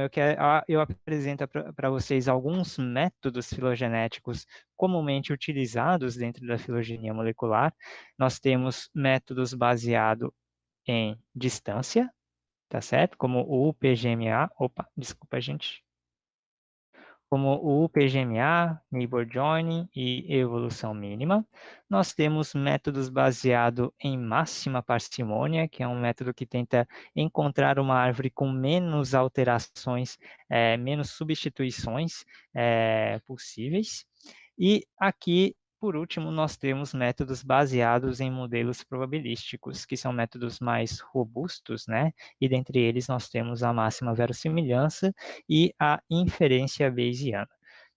eu apresento para vocês alguns métodos filogenéticos comumente utilizados dentro da filogenia molecular. Nós temos métodos baseados em distância, tá certo? Como o UPGMA, opa, desculpa, gente, como o UPGMA, Neighbor Joining e evolução mínima. Nós temos métodos baseados em máxima parcimônia, que é um método que tenta encontrar uma árvore com menos alterações, menos substituições possíveis. E aqui, por último, nós temos métodos baseados em modelos probabilísticos, que são métodos mais robustos, né? E dentre eles nós temos a máxima verossimilhança e a inferência bayesiana.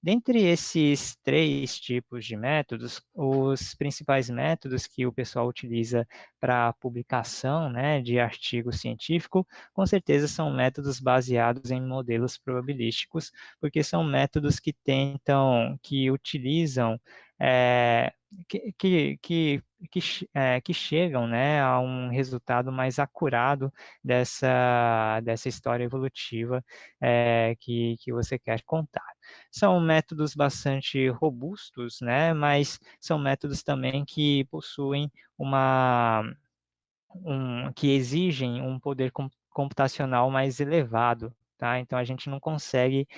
Dentre esses três tipos de métodos, os principais métodos que o pessoal utiliza para publicação, né, de artigo científico, com certeza são métodos baseados em modelos probabilísticos, porque são métodos que utilizam, é, que chegam, né, a um resultado mais acurado dessa história evolutiva que você quer contar. São métodos bastante robustos, né, mas são métodos também que possuem que exigem um poder computacional mais elevado, tá? Então, a gente não consegue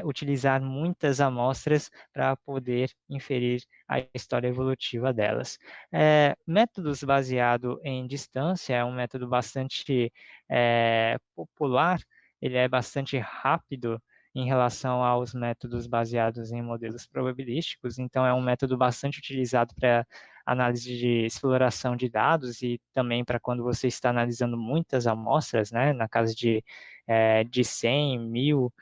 utilizar muitas amostras para poder inferir a história evolutiva delas. Métodos baseados em distância é um método bastante popular, ele é bastante rápido em relação aos métodos baseados em modelos probabilísticos, então é um método bastante utilizado para análise de exploração de dados e também para quando você está analisando muitas amostras, né, na casa de 100, 1000,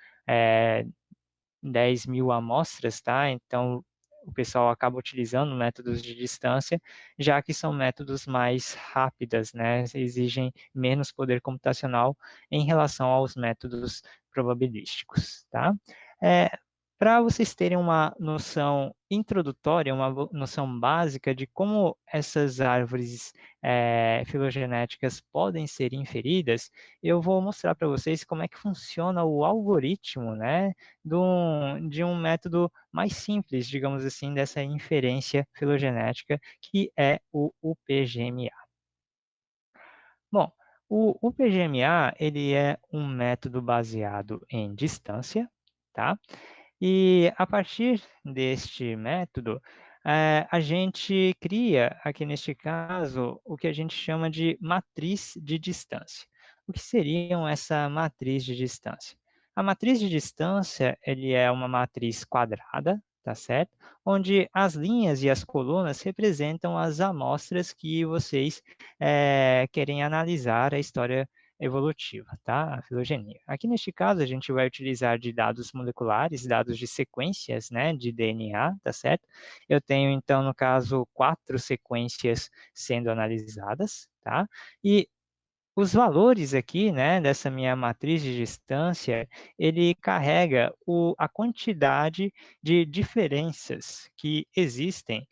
10 mil amostras, tá? Então, o pessoal acaba utilizando métodos de distância, já que são métodos mais rápidas, né? Exigem menos poder computacional em relação aos métodos probabilísticos, tá? Para vocês terem uma noção introdutória, uma noção básica de como essas árvores filogenéticas podem ser inferidas, eu vou mostrar para vocês como é que funciona o algoritmo, né, de um método mais simples, digamos assim, dessa inferência filogenética, que é o UPGMA. Bom, o UPGMA, ele é um método baseado em distância, tá? E a partir deste método, a gente cria, aqui neste caso, o que a gente chama de matriz de distância. O que seriam essa matriz de distância? A matriz de distância, ele é uma matriz quadrada, tá certo? Onde as linhas e as colunas representam as amostras que vocês querem analisar a história evolutiva, tá? A filogenia. Aqui neste caso, a gente vai utilizar de dados moleculares, dados de sequências, né, de DNA, tá certo? Eu tenho, então, no caso, 4 sequências sendo analisadas, tá? E os valores aqui, né, dessa minha matriz de distância, ele carrega a quantidade de diferenças que existem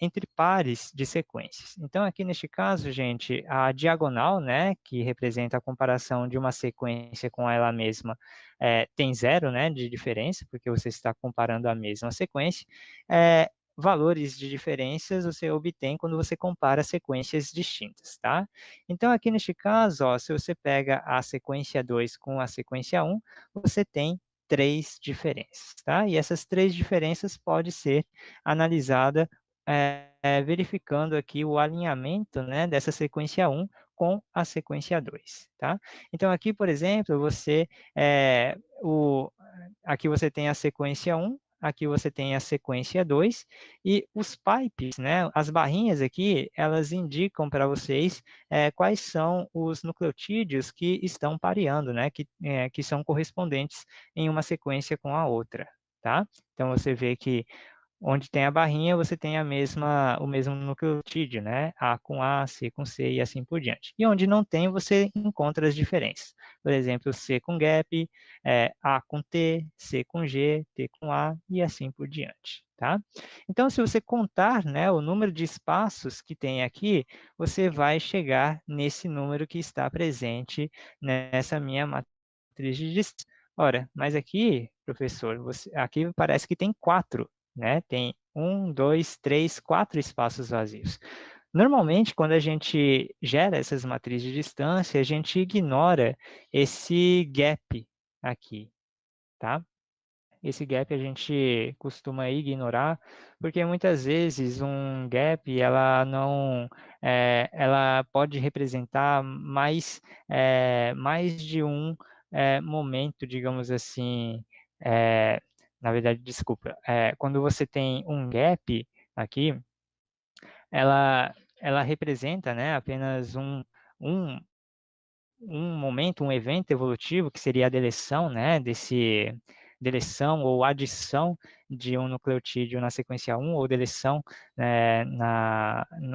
entre pares de sequências. Então, aqui neste caso, gente, a diagonal, né, que representa a comparação de uma sequência com ela mesma, tem zero, né, de diferença, porque você está comparando a mesma sequência. Valores de diferenças você obtém quando você compara sequências distintas, tá? Então, aqui neste caso, ó, se você pega a sequência 2 com a sequência 1, você tem 3 diferenças, tá? E essas 3 diferenças pode ser analisada verificando aqui o alinhamento, né, dessa sequência 1 com a sequência 2, tá? Então, aqui, por exemplo, aqui você tem a sequência 1, aqui você tem a sequência 2, e os pipes, né, as barrinhas aqui, elas indicam para vocês quais são os nucleotídeos que estão pareando, né, que são correspondentes em uma sequência com a outra, tá? Então, você vê que onde tem a barrinha, você tem o mesmo nucleotídeo, né? A com A, C com C e assim por diante. E onde não tem, você encontra as diferenças. Por exemplo, C com gap, A com T, C com G, T com A e assim por diante, tá? Então, se você contar, né, o número de espaços que tem aqui, você vai chegar nesse número que está presente nessa minha matriz de distância. Ora, mas aqui, professor, aqui parece que tem 4, né? Tem 1, 2, 3, 4 espaços vazios. Normalmente, quando a gente gera essas matrizes de distância, a gente ignora esse gap aqui, tá? Esse gap a gente costuma ignorar, porque muitas vezes um gap ela pode representar mais de um momento, digamos assim, na verdade, desculpa, quando você tem um gap aqui, ela representa, né, apenas um um momento, um evento evolutivo, que seria a deleção, né, deleção ou adição de um nucleotídeo na sequência 1 ou deleção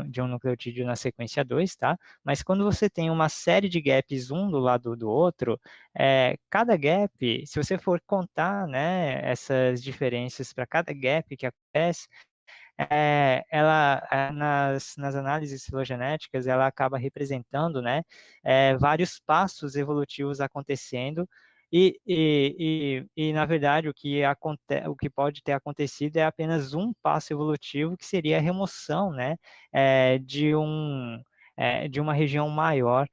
de um nucleotídeo na sequência 2, tá? Mas quando você tem uma série de gaps um do lado do outro, cada gap, se você for contar, né, essas diferenças para cada gap que acontece, nas análises filogenéticas, ela acaba representando, né, vários passos evolutivos acontecendo, na verdade, o que pode ter acontecido é apenas um passo evolutivo, que seria a remoção, né, de uma região maior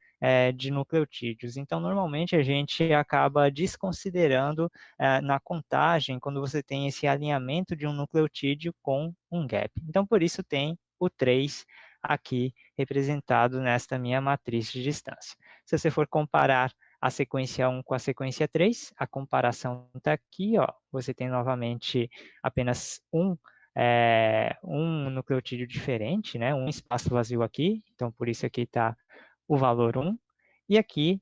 de nucleotídeos. Então, normalmente, a gente acaba desconsiderando na contagem, quando você tem esse alinhamento de um nucleotídeo com um gap. Então, por isso tem o 3 aqui representado nesta minha matriz de distância. Se você for comparar a sequência 1 com a sequência 3, a comparação está aqui, ó, você tem novamente apenas um nucleotídeo diferente, né, um espaço vazio aqui, então por isso aqui está o valor 1, e aqui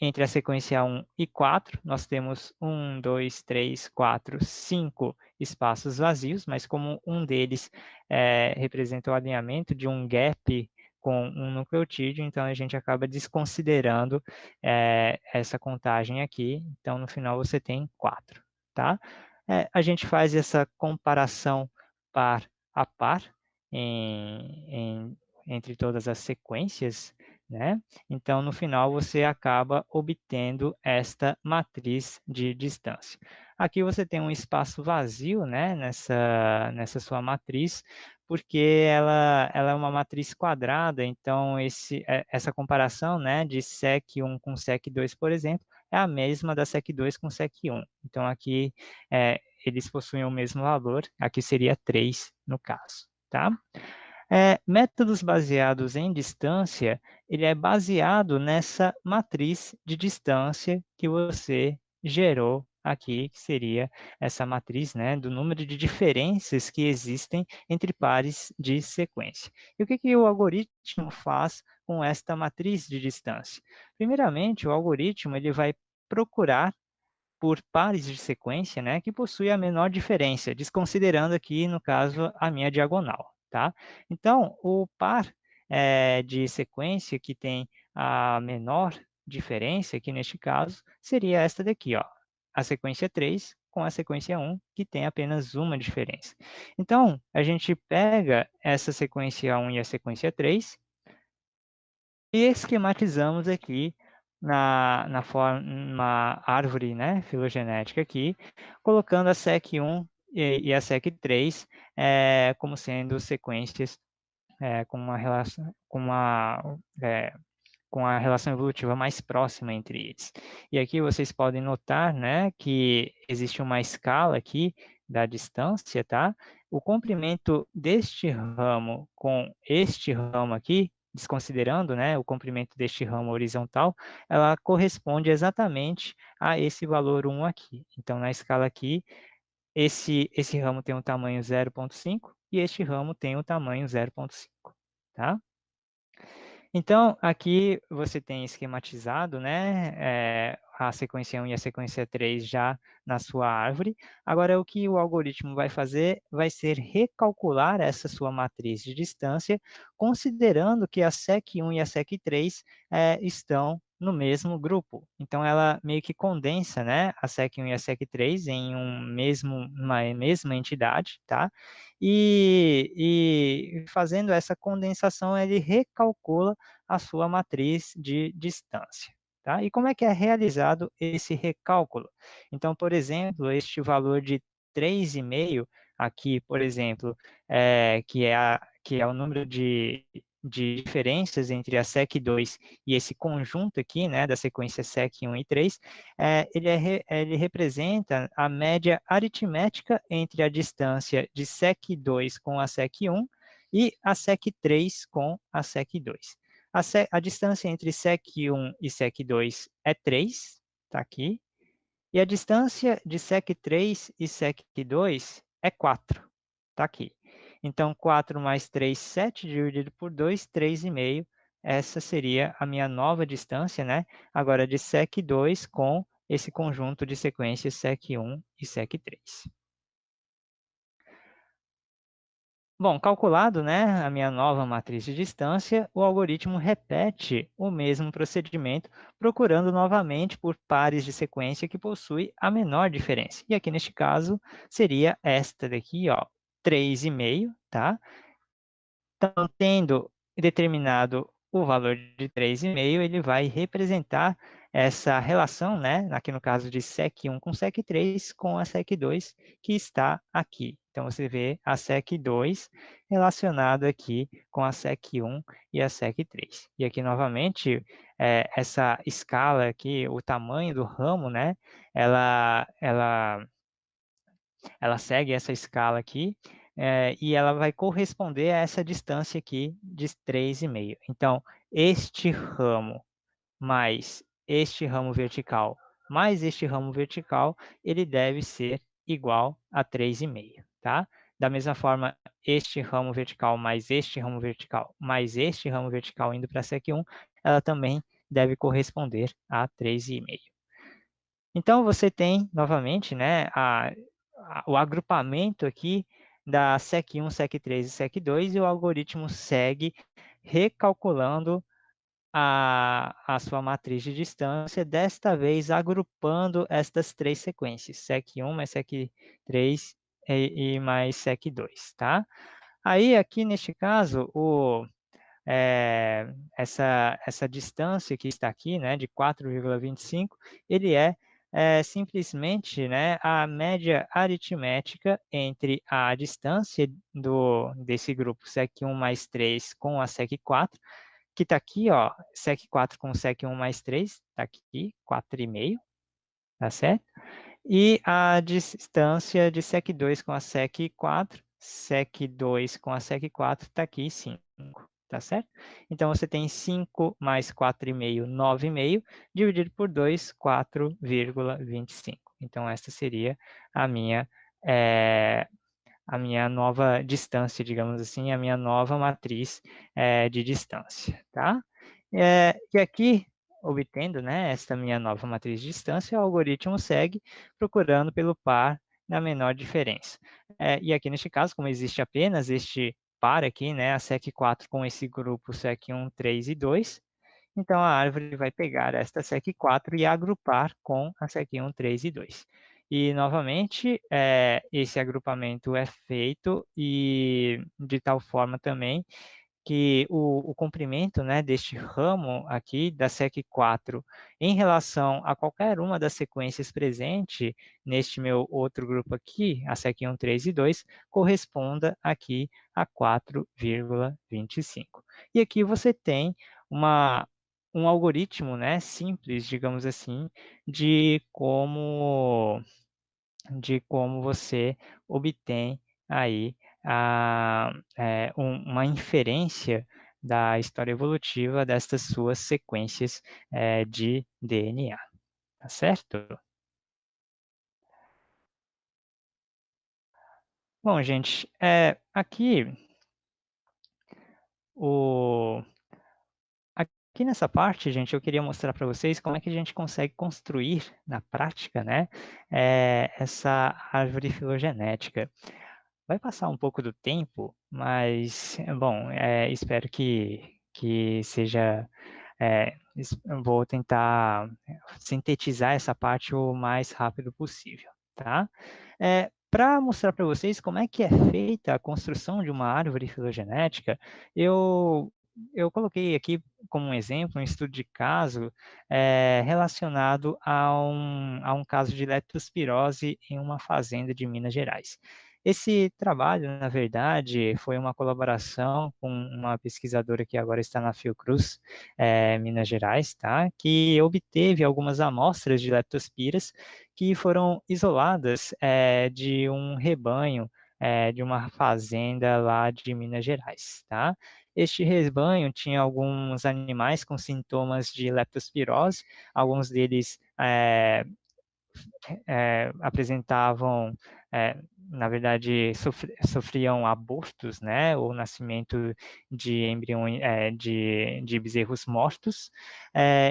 entre a sequência 1 e 4, nós temos 1, 2, 3, 4, 5 espaços vazios, mas como um deles representa o alinhamento de um gap com um nucleotídeo, então a gente acaba desconsiderando essa contagem aqui, então no final você tem 4, tá? A gente faz essa comparação par a par entre todas as sequências, né? Então, no final, você acaba obtendo esta matriz de distância. Aqui você tem um espaço vazio, né, nessa sua matriz, porque ela é uma matriz quadrada, então essa comparação, né, de SEC1 com SEC2, por exemplo, é a mesma da SEC2 com SEC1. Então, aqui eles possuem o mesmo valor, aqui seria 3 no caso, tá? Métodos baseados em distância, ele é baseado nessa matriz de distância que você gerou aqui, que seria essa matriz, né, do número de diferenças que existem entre pares de sequência. E o que o algoritmo faz com esta matriz de distância? Primeiramente, o algoritmo ele vai procurar por pares de sequência, né, que possui a menor diferença, desconsiderando aqui, no caso, a minha diagonal, tá? Então, o par de sequência que tem a menor diferença, que neste caso, seria esta daqui, ó, a sequência 3 com a sequência 1, que tem apenas uma diferença. Então, a gente pega essa sequência 1 e a sequência 3, e esquematizamos aqui na forma árvore, né, filogenética aqui, colocando a SEC1 e a SEC3 como sendo sequências com uma relação, com a relação evolutiva mais próxima entre eles. E aqui vocês podem notar, né, que existe uma escala aqui da distância, tá? O comprimento deste ramo com este ramo aqui, desconsiderando, né, o comprimento deste ramo horizontal, ela corresponde exatamente a esse valor 1 aqui. Então, na escala aqui, esse ramo tem um tamanho 0,5 e este ramo tem um tamanho 0,5, tá? Então, aqui você tem esquematizado, né, a sequência 1 e a sequência 3 já na sua árvore. Agora, o que o algoritmo vai fazer vai ser recalcular essa sua matriz de distância, considerando que a SEC1 e a SEC3 estão no mesmo grupo. Então, ela meio que condensa, né, a SEC1 e a SEC3 em uma mesma entidade, tá? E fazendo essa condensação, ele recalcula a sua matriz de distância. Tá? E como é que é realizado esse recálculo? Então, por exemplo, este valor de 3,5 aqui, por exemplo, que é o número de diferenças entre a SEC2 e esse conjunto aqui, né, da sequência SEC1 e 3, ele representa a média aritmética entre a distância de SEC2 com a SEC1 e a SEC3 com a SEC2. A distância entre SEC1 e SEC2 é 3, está aqui, e a distância de SEC3 e SEC2 é 4, está aqui. Então, 4 mais 3, 7, dividido por 2, 3,5. Essa seria a minha nova distância, né? Agora, de SEC2 com esse conjunto de sequências SEC1 e SEC3. Bom, calculado, né, a minha nova matriz de distância, o algoritmo repete o mesmo procedimento, procurando novamente por pares de sequência que possuem a menor diferença. E aqui, neste caso, seria esta daqui, ó, 3,5, tá? Então, tendo determinado o valor de 3,5, ele vai representar essa relação, né? Aqui no caso de SEC1 com SEC3 com a SEC2 que está aqui. Então, você vê a SEC2 relacionado aqui com a SEC1 e a SEC3. E aqui, novamente, essa escala aqui, o tamanho do ramo, né? Ela segue essa escala aqui, e ela vai corresponder a essa distância aqui de 3,5. Então, este ramo mais este ramo vertical mais este ramo vertical, ele deve ser igual a 3,5, tá? Da mesma forma, este ramo vertical mais este ramo vertical mais este ramo vertical indo para a SEC1, ela também deve corresponder a 3,5. Então, você tem, novamente, né, o agrupamento aqui da SEC1, SEC3 e SEC2, e o algoritmo segue recalculando a sua matriz de distância, desta vez agrupando estas três sequências, SEC1 mais SEC3 e mais SEC2, tá? Aí, aqui neste caso, essa distância que está aqui, né, de 4,25, ele simplesmente, né, a média aritmética entre a distância desse grupo SEC1 mais 3 com a SEC4, que está aqui, ó, SEC4 com SEC1 mais 3, está aqui, 4,5, tá certo? E a distância de SEC2 com a SEC4, SEC2 com a SEC4 está aqui 5, tá certo? Então, você tem 5 mais 4,5, 9,5, dividido por 2, 4,25. Então, essa seria a minha, a minha nova distância, digamos assim, a minha nova matriz de distância, tá? E aqui, obtendo, né, esta minha nova matriz de distância, o algoritmo segue procurando pelo par da menor diferença. E aqui, neste caso, como existe apenas este par aqui, né, a SEC4 com esse grupo SEC1, 3 e 2, então a árvore vai pegar esta SEC4 e agrupar com a SEC1, 3 e 2. E, novamente, esse agrupamento é feito e de tal forma também que o comprimento, né, deste ramo aqui da SEC4 em relação a qualquer uma das sequências presente neste meu outro grupo aqui, a SEC1, 3 e 2, corresponda aqui a 4,25. E aqui você tem um algoritmo, né, simples, digamos assim, de como você obtém aí uma inferência da história evolutiva destas suas sequências de DNA, tá certo? Bom, gente, aqui o Aqui nessa parte, gente, eu queria mostrar para vocês como é que a gente consegue construir na prática, né, essa árvore filogenética. Vai passar um pouco do tempo, mas, bom, espero que seja. Eu vou tentar sintetizar essa parte o mais rápido possível, tá? Para mostrar para vocês como é que é feita a construção de uma árvore filogenética, eu coloquei aqui como um exemplo, um estudo de caso relacionado a um caso de leptospirose em uma fazenda de Minas Gerais. Esse trabalho, na verdade, foi uma colaboração com uma pesquisadora que agora está na Fiocruz, Minas Gerais, tá? Que obteve algumas amostras de leptospiras que foram isoladas de um rebanho de uma fazenda lá de Minas Gerais, tá? Este rebanho tinha alguns animais com sintomas de leptospirose, alguns deles apresentavam, na verdade, sofriam abortos, né, ou nascimento de embriões, de bezerros mortos,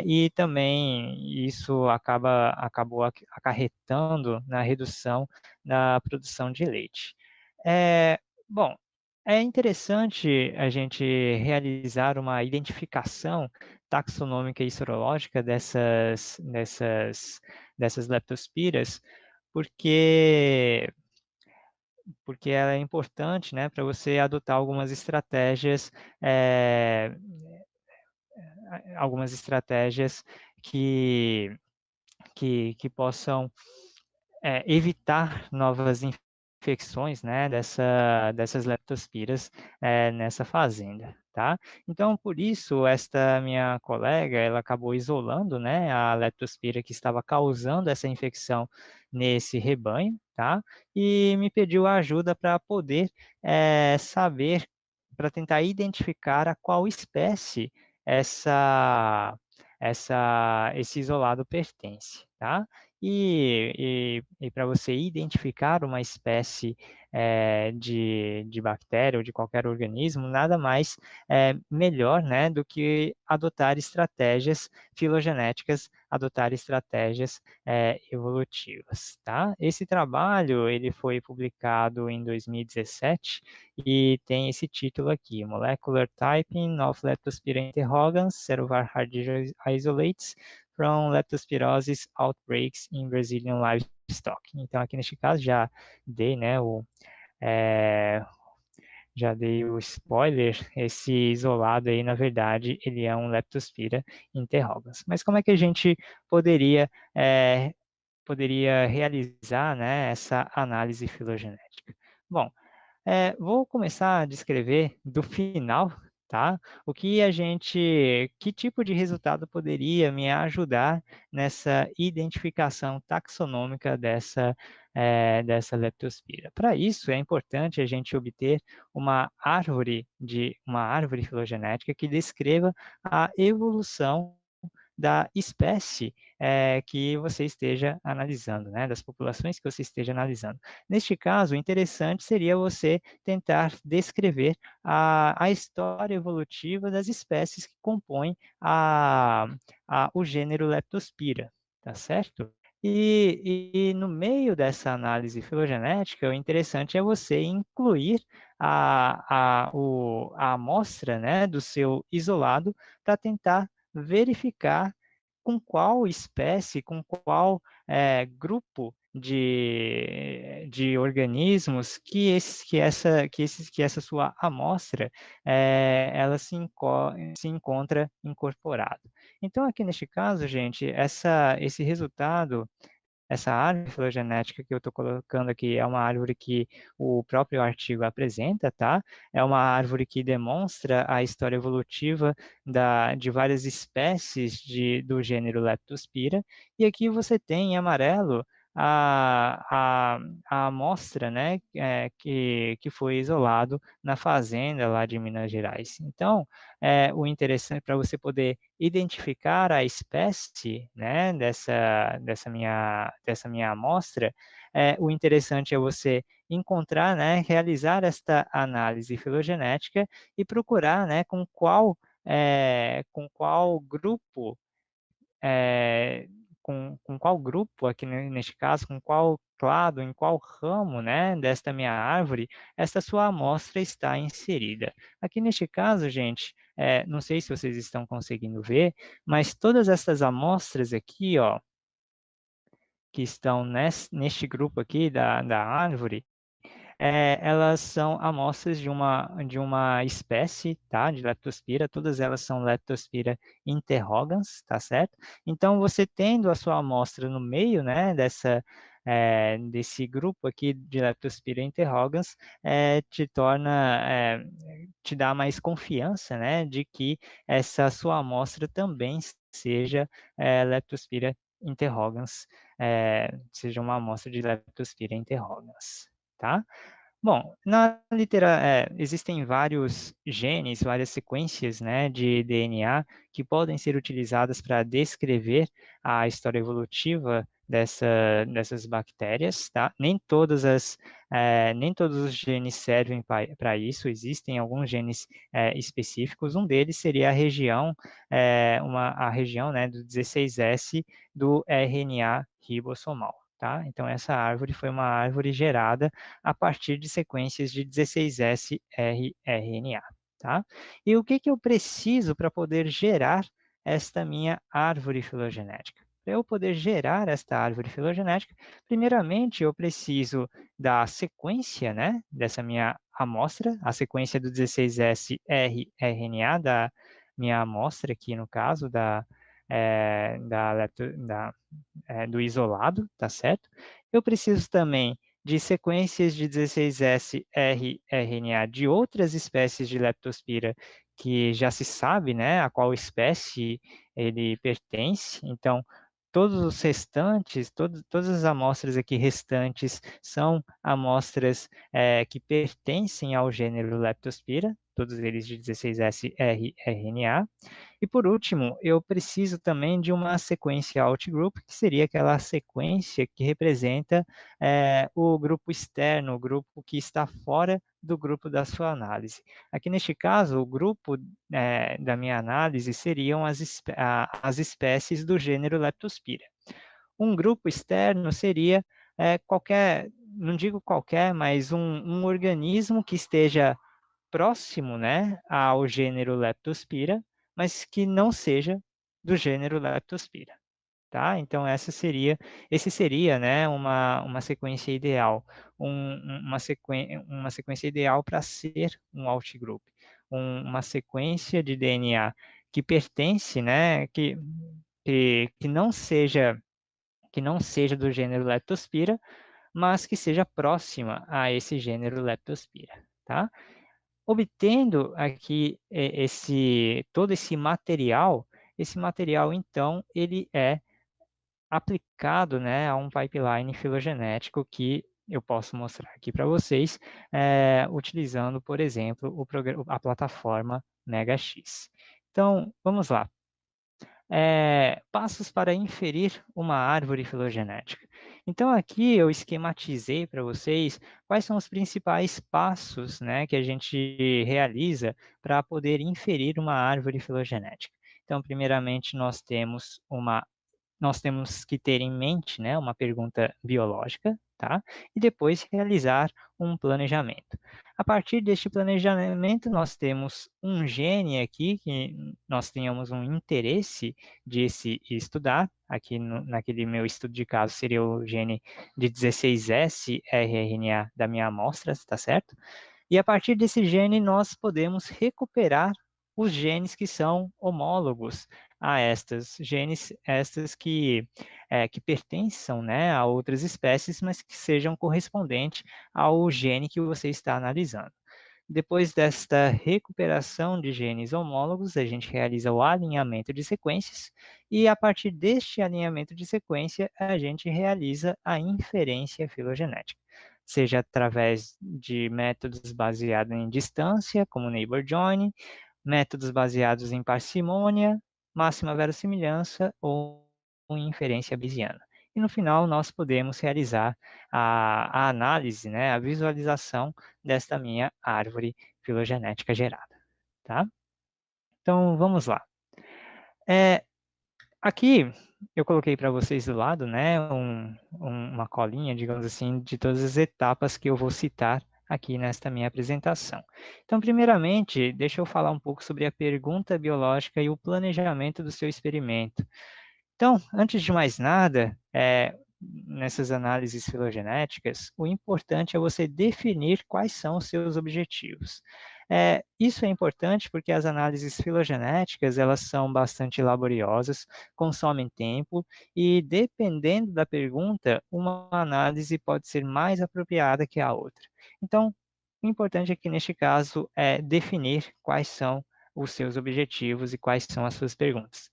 e também isso acabou acarretando na redução da produção de leite. Bom, é interessante a gente realizar uma identificação taxonômica e sorológica dessas leptospiras, porque porque ela é importante, né, para você adotar algumas estratégias que que possam evitar novas infecções, né, dessas leptospiras nessa fazenda, tá? Então, por isso, esta minha colega, ela acabou isolando, né, a leptospira que estava causando essa infecção nesse rebanho, tá? E me pediu ajuda para poder saber, para tentar identificar a qual espécie esse isolado pertence, tá? E para você identificar uma espécie de bactéria ou de qualquer organismo, nada mais melhor, né, do que adotar estratégias filogenéticas, adotar estratégias evolutivas, tá? Esse trabalho ele foi publicado em 2017 e tem esse título aqui, Molecular Typing of Leptospira interrogans, Serovar hard isolates from leptospirosis outbreaks in Brazilian livestock. Então, aqui neste caso, dei, né, é, já dei o spoiler, esse isolado aí, na verdade, ele é um Leptospira interrogans. Mas como é que a gente poderia, poderia realizar, né, essa análise filogenética? Bom, vou começar a descrever do final tá? Que tipo de resultado poderia me ajudar nessa identificação taxonômica dessa leptospira? Para isso, é importante a gente obter uma árvore filogenética que descreva a evolução da espécie que você esteja analisando, né, das populações que você esteja analisando. Neste caso, o interessante seria você tentar descrever a história evolutiva das espécies que compõem o gênero Leptospira, tá certo? E no meio dessa análise filogenética, o interessante é você incluir a amostra, né, do seu isolado para tentar verificar com qual espécie, com qual grupo de organismos que essa sua amostra ela se encontra incorporada. Então, aqui neste caso, gente, esse resultado essa árvore filogenética que eu estou colocando aqui é uma árvore que o próprio artigo apresenta, tá? É uma árvore que demonstra a história evolutiva de várias espécies do gênero Leptospira. E aqui você tem em amarelo a amostra, né, que foi isolado na fazenda lá de Minas Gerais. Então, o interessante para você poder identificar a espécie, né, dessa minha amostra, o interessante é você encontrar, né, realizar esta análise filogenética e procurar, né, com qual grupo eh, com qual grupo, aqui neste caso, com qual clado, em qual ramo, né, desta minha árvore, essa sua amostra está inserida. Aqui neste caso, gente, não sei se vocês estão conseguindo ver, mas todas essas amostras aqui, ó, que estão neste grupo aqui da árvore, elas são amostras de uma espécie, tá, de Leptospira, todas elas são Leptospira interrogans, tá certo? Então, você tendo a sua amostra no meio, né, desse grupo aqui de Leptospira interrogans, te dá mais confiança, né, de que essa sua amostra também seja Leptospira interrogans, seja uma amostra de Leptospira interrogans, tá? Bom, existem vários genes, várias sequências, né, de DNA que podem ser utilizadas para descrever a história evolutiva dessas bactérias, tá? Nem todos os genes servem para isso, existem alguns genes específicos, um deles seria a região, né, do 16S do RNA ribossomal. Tá? Então, essa árvore foi uma árvore gerada a partir de sequências de 16S rRNA. Tá? E o que eu preciso para poder gerar esta minha árvore filogenética? Para eu poder gerar esta árvore filogenética, primeiramente eu preciso da sequência, né, dessa minha amostra, a sequência do 16S rRNA da minha amostra aqui no caso é, da, da do isolado, tá certo? Eu preciso também de sequências de 16S rRNA de outras espécies de Leptospira que já se sabe, né, a qual espécie ele pertence. Então, todos os restantes, todas as amostras aqui restantes são amostras que pertencem ao gênero Leptospira, todos eles de 16S rRNA. E por último, eu preciso também de uma sequência outgroup, que seria aquela sequência que representa o grupo externo, o grupo que está fora do grupo da sua análise. Aqui neste caso, o grupo da minha análise seriam as espécies do gênero Leptospira. Um grupo externo seria qualquer, não digo qualquer, mas um organismo que esteja próximo, né, ao gênero Leptospira, mas que não seja do gênero Leptospira, tá? Então esse seria, né, uma sequência ideal, uma sequência ideal para ser um outgroup, uma sequência de DNA que pertence, né, que não seja do gênero Leptospira, mas que seja próxima a esse gênero Leptospira, tá? obtendo aqui todo esse material, então, ele é aplicado, né, a um pipeline filogenético que eu posso mostrar aqui para vocês, utilizando, por exemplo, a plataforma MegaX. Então, vamos lá. Passos para inferir uma árvore filogenética. Então, aqui eu esquematizei para vocês quais são os principais passos, né, que a gente realiza para poder inferir uma árvore filogenética. Então, primeiramente, nós temos que ter em mente, né, uma pergunta biológica, tá? E depois realizar um planejamento. A partir deste planejamento, nós temos um gene aqui que nós tenhamos um interesse de se estudar. Aqui naquele meu estudo de caso seria o gene de 16S rRNA da minha amostra, tá certo? E a partir desse gene, nós podemos recuperar os genes que são homólogos a estas que pertençam, né, a outras espécies, mas que sejam correspondentes ao gene que você está analisando. Depois desta recuperação de genes homólogos, a gente realiza o alinhamento de sequências e, a partir deste alinhamento de sequência, a gente realiza a inferência filogenética, seja através de métodos baseados em distância, como neighbor joining, métodos baseados em parcimônia, máxima verossimilhança ou inferência bayesiana. E no final nós podemos realizar a análise, né, a visualização desta minha árvore filogenética gerada, tá? Então vamos lá. Aqui eu coloquei para vocês do lado, né, uma colinha, digamos assim, de todas as etapas que eu vou citar aqui nesta minha apresentação. Então, primeiramente, deixa eu falar um pouco sobre a pergunta biológica e o planejamento do seu experimento. Então, antes de mais nada, nessas análises filogenéticas, o importante é você definir quais são os seus objetivos. Isso é importante porque as análises filogenéticas, elas são bastante laboriosas, consomem tempo e, dependendo da pergunta, uma análise pode ser mais apropriada que a outra. Então, o importante aqui neste caso é definir quais são os seus objetivos e quais são as suas perguntas.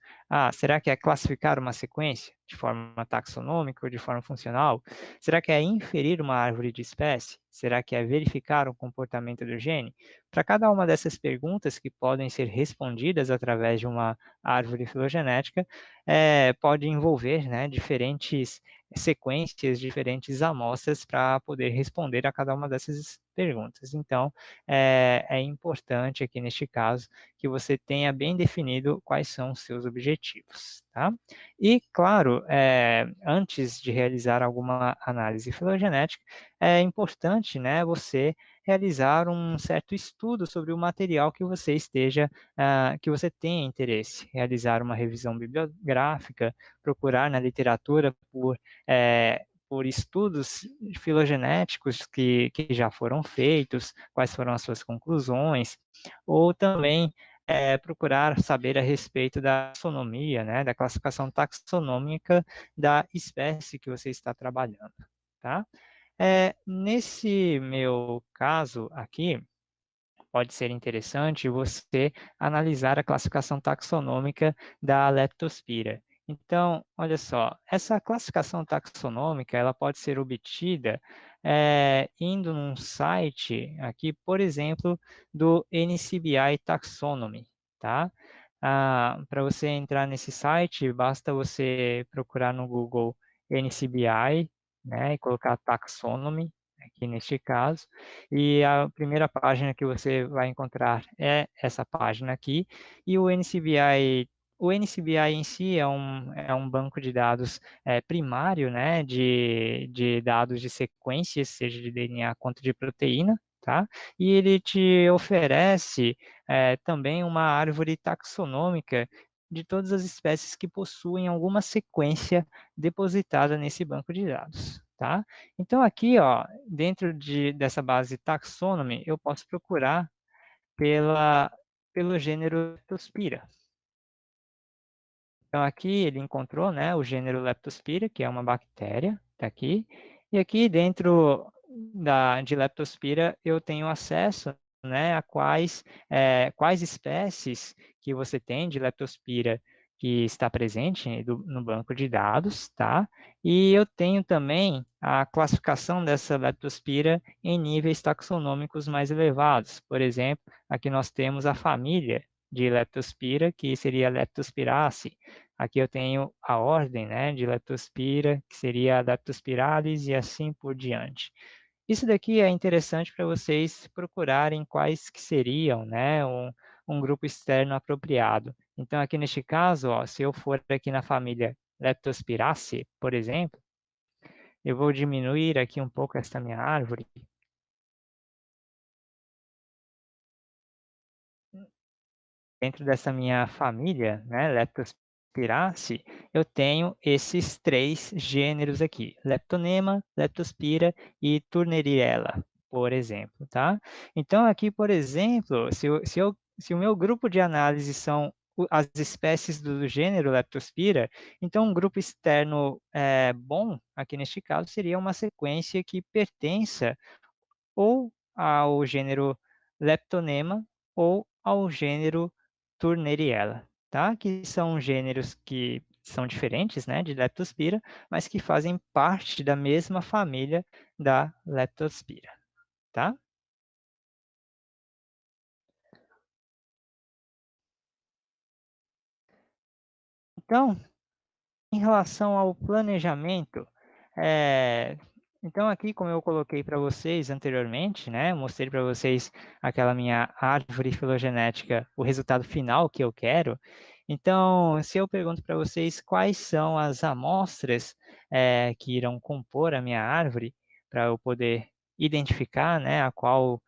Será que é classificar uma sequência de forma taxonômica ou de forma funcional? Será que é inferir uma árvore de espécie? Será que é verificar o comportamento do gene? Para cada uma dessas perguntas que podem ser respondidas através de uma árvore filogenética, pode envolver, né, diferentes sequências, diferentes amostras para poder responder a cada uma dessas perguntas. Então, é importante aqui neste caso que você tenha bem definido quais são os seus objetivos, tá? E, claro, antes de realizar alguma análise filogenética, é importante, né, você realizar um certo estudo sobre o material que você que você tenha interesse, realizar uma revisão bibliográfica, procurar na literatura por estudos filogenéticos que já foram feitos, quais foram as suas conclusões, ou também procurar saber a respeito da taxonomia, né, da classificação taxonômica da espécie que você está trabalhando, tá? Nesse meu caso aqui, pode ser interessante você analisar a classificação taxonômica da Leptospira. Então, olha só, essa classificação taxonômica ela pode ser obtida indo num site aqui, por exemplo, do NCBI Taxonomy, tá? Para você entrar nesse site, basta você procurar no Google NCBI, né, e colocar Taxonomy, aqui neste caso, e a primeira página que você vai encontrar é essa página aqui, e o NCBI em si é um banco de dados primário, né, de dados de sequências, seja de DNA quanto de proteína, tá? E ele te oferece também uma árvore taxonômica de todas as espécies que possuem alguma sequência depositada nesse banco de dados, tá? Então, aqui, ó, dentro dessa base Taxonomy, eu posso procurar pelo gênero Leptospira. Então, aqui ele encontrou, né, o gênero Leptospira, que é uma bactéria, está aqui. E aqui dentro de Leptospira eu tenho acesso, né, quais espécies que você tem de Leptospira que está presente no banco de dados, tá? E eu tenho também a classificação dessa Leptospira em níveis taxonômicos mais elevados. Por exemplo, aqui nós temos a família de Leptospira, que seria Leptospiraceae. Aqui eu tenho a ordem, né, de Leptospira, que seria Leptospirales e assim por diante. Isso daqui é interessante para vocês procurarem quais que seriam, né, um grupo externo apropriado. Então, aqui neste caso, ó, se eu for aqui na família Leptospiraceae, por exemplo, eu vou diminuir aqui um pouco esta minha árvore. Dentro dessa minha família, né, Leptospiraceae, eu tenho esses 3 gêneros aqui, Leptonema, Leptospira e Turneriella, por exemplo, tá? Então aqui, por exemplo, se o meu grupo de análise são as espécies do gênero Leptospira, então um grupo externo bom, aqui neste caso, seria uma sequência que pertença ou ao gênero Leptonema ou ao gênero Turneriella, tá? Que são gêneros que são diferentes, né, de Leptospira, mas que fazem parte da mesma família da Leptospira, tá? Então, em relação ao planejamento, eh, então aqui, como eu coloquei para vocês anteriormente, né, mostrei para vocês aquela minha árvore filogenética, o resultado final que eu quero. Então, se eu pergunto para vocês quais são as amostras que irão compor a minha árvore, para eu poder identificar, né, a qual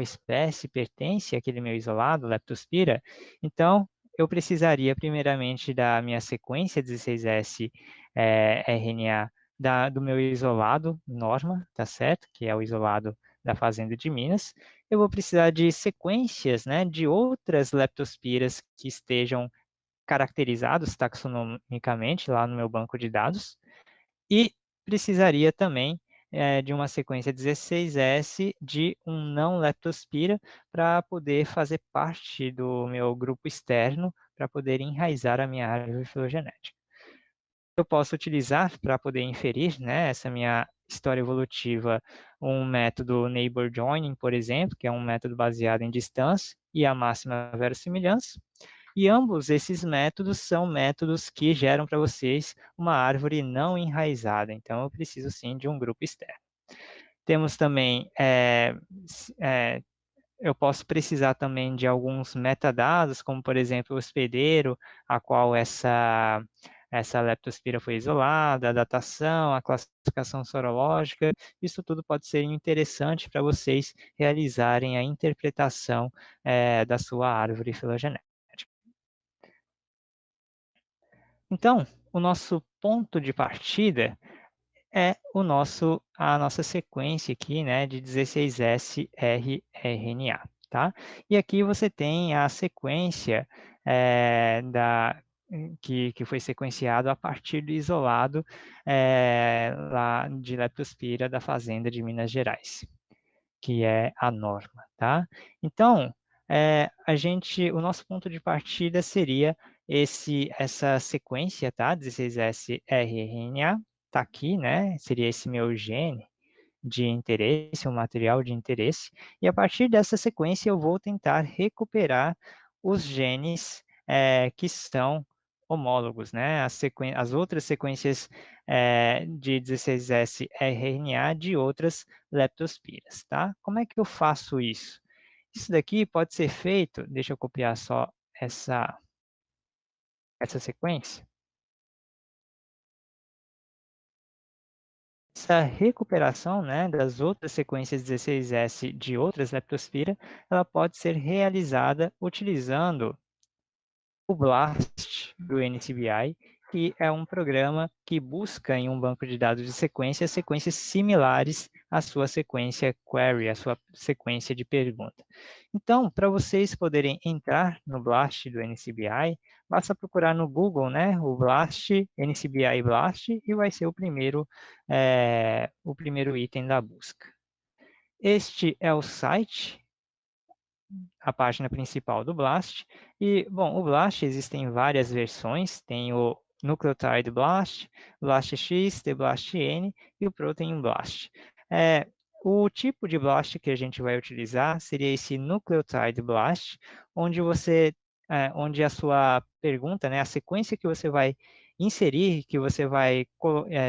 espécie pertence aquele meu isolado, Leptospira, então eu precisaria primeiramente da minha sequência 16S RNA do meu isolado Norma, tá certo? Que é o isolado da Fazenda de Minas. Eu vou precisar de sequências, né, de outras leptospiras que estejam caracterizados taxonomicamente lá no meu banco de dados. E precisaria também de uma sequência 16S de um não leptospira para poder fazer parte do meu grupo externo, para poder enraizar a minha árvore filogenética. Eu posso utilizar para poder inferir, né, essa minha história evolutiva, um método neighbor joining, por exemplo, que é um método baseado em distância e a máxima verossimilhança. E ambos esses métodos são métodos que geram para vocês uma árvore não enraizada. Então, eu preciso sim de um grupo externo. Temos também, eu posso precisar também de alguns metadados, como por exemplo o hospedeiro, a qual essa leptospira foi isolada, a datação, a classificação sorológica. Isso tudo pode ser interessante para vocês realizarem a interpretação da sua árvore filogenética. Então, o nosso ponto de partida é a nossa sequência aqui, né, de 16S rRNA, tá? E aqui você tem a sequência que foi sequenciado a partir do isolado lá de Leptospira da Fazenda de Minas Gerais, que é a norma, tá? Então, o nosso ponto de partida seria essa sequência, tá? 16S rRNA, tá aqui, né? Seria esse meu gene de interesse, um material de interesse, e a partir dessa sequência eu vou tentar recuperar os genes que são homólogos, né? As outras sequências de 16S rRNA de outras leptospiras, tá? Como é que eu faço isso? Isso daqui pode ser feito, deixa eu copiar só essa sequência. Essa recuperação, né, das outras sequências 16S de outras leptospira, ela pode ser realizada utilizando o BLAST do NCBI, que é um programa que busca em um banco de dados de sequências similares à sua sequência query, à sua sequência de pergunta. Então, para vocês poderem entrar no BLAST do NCBI, basta procurar no Google, né, o BLAST, NCBI BLAST, e vai ser o primeiro item da busca. Este é o site, a página principal do BLAST. E, bom, o BLAST existem várias versões, tem o Nucleotide BLAST, BLAST-X, TBLAST-N e o Protein BLAST. O tipo de BLAST que a gente vai utilizar seria esse Nucleotide BLAST, onde a sua pergunta, né, a sequência que você vai inserir, que você vai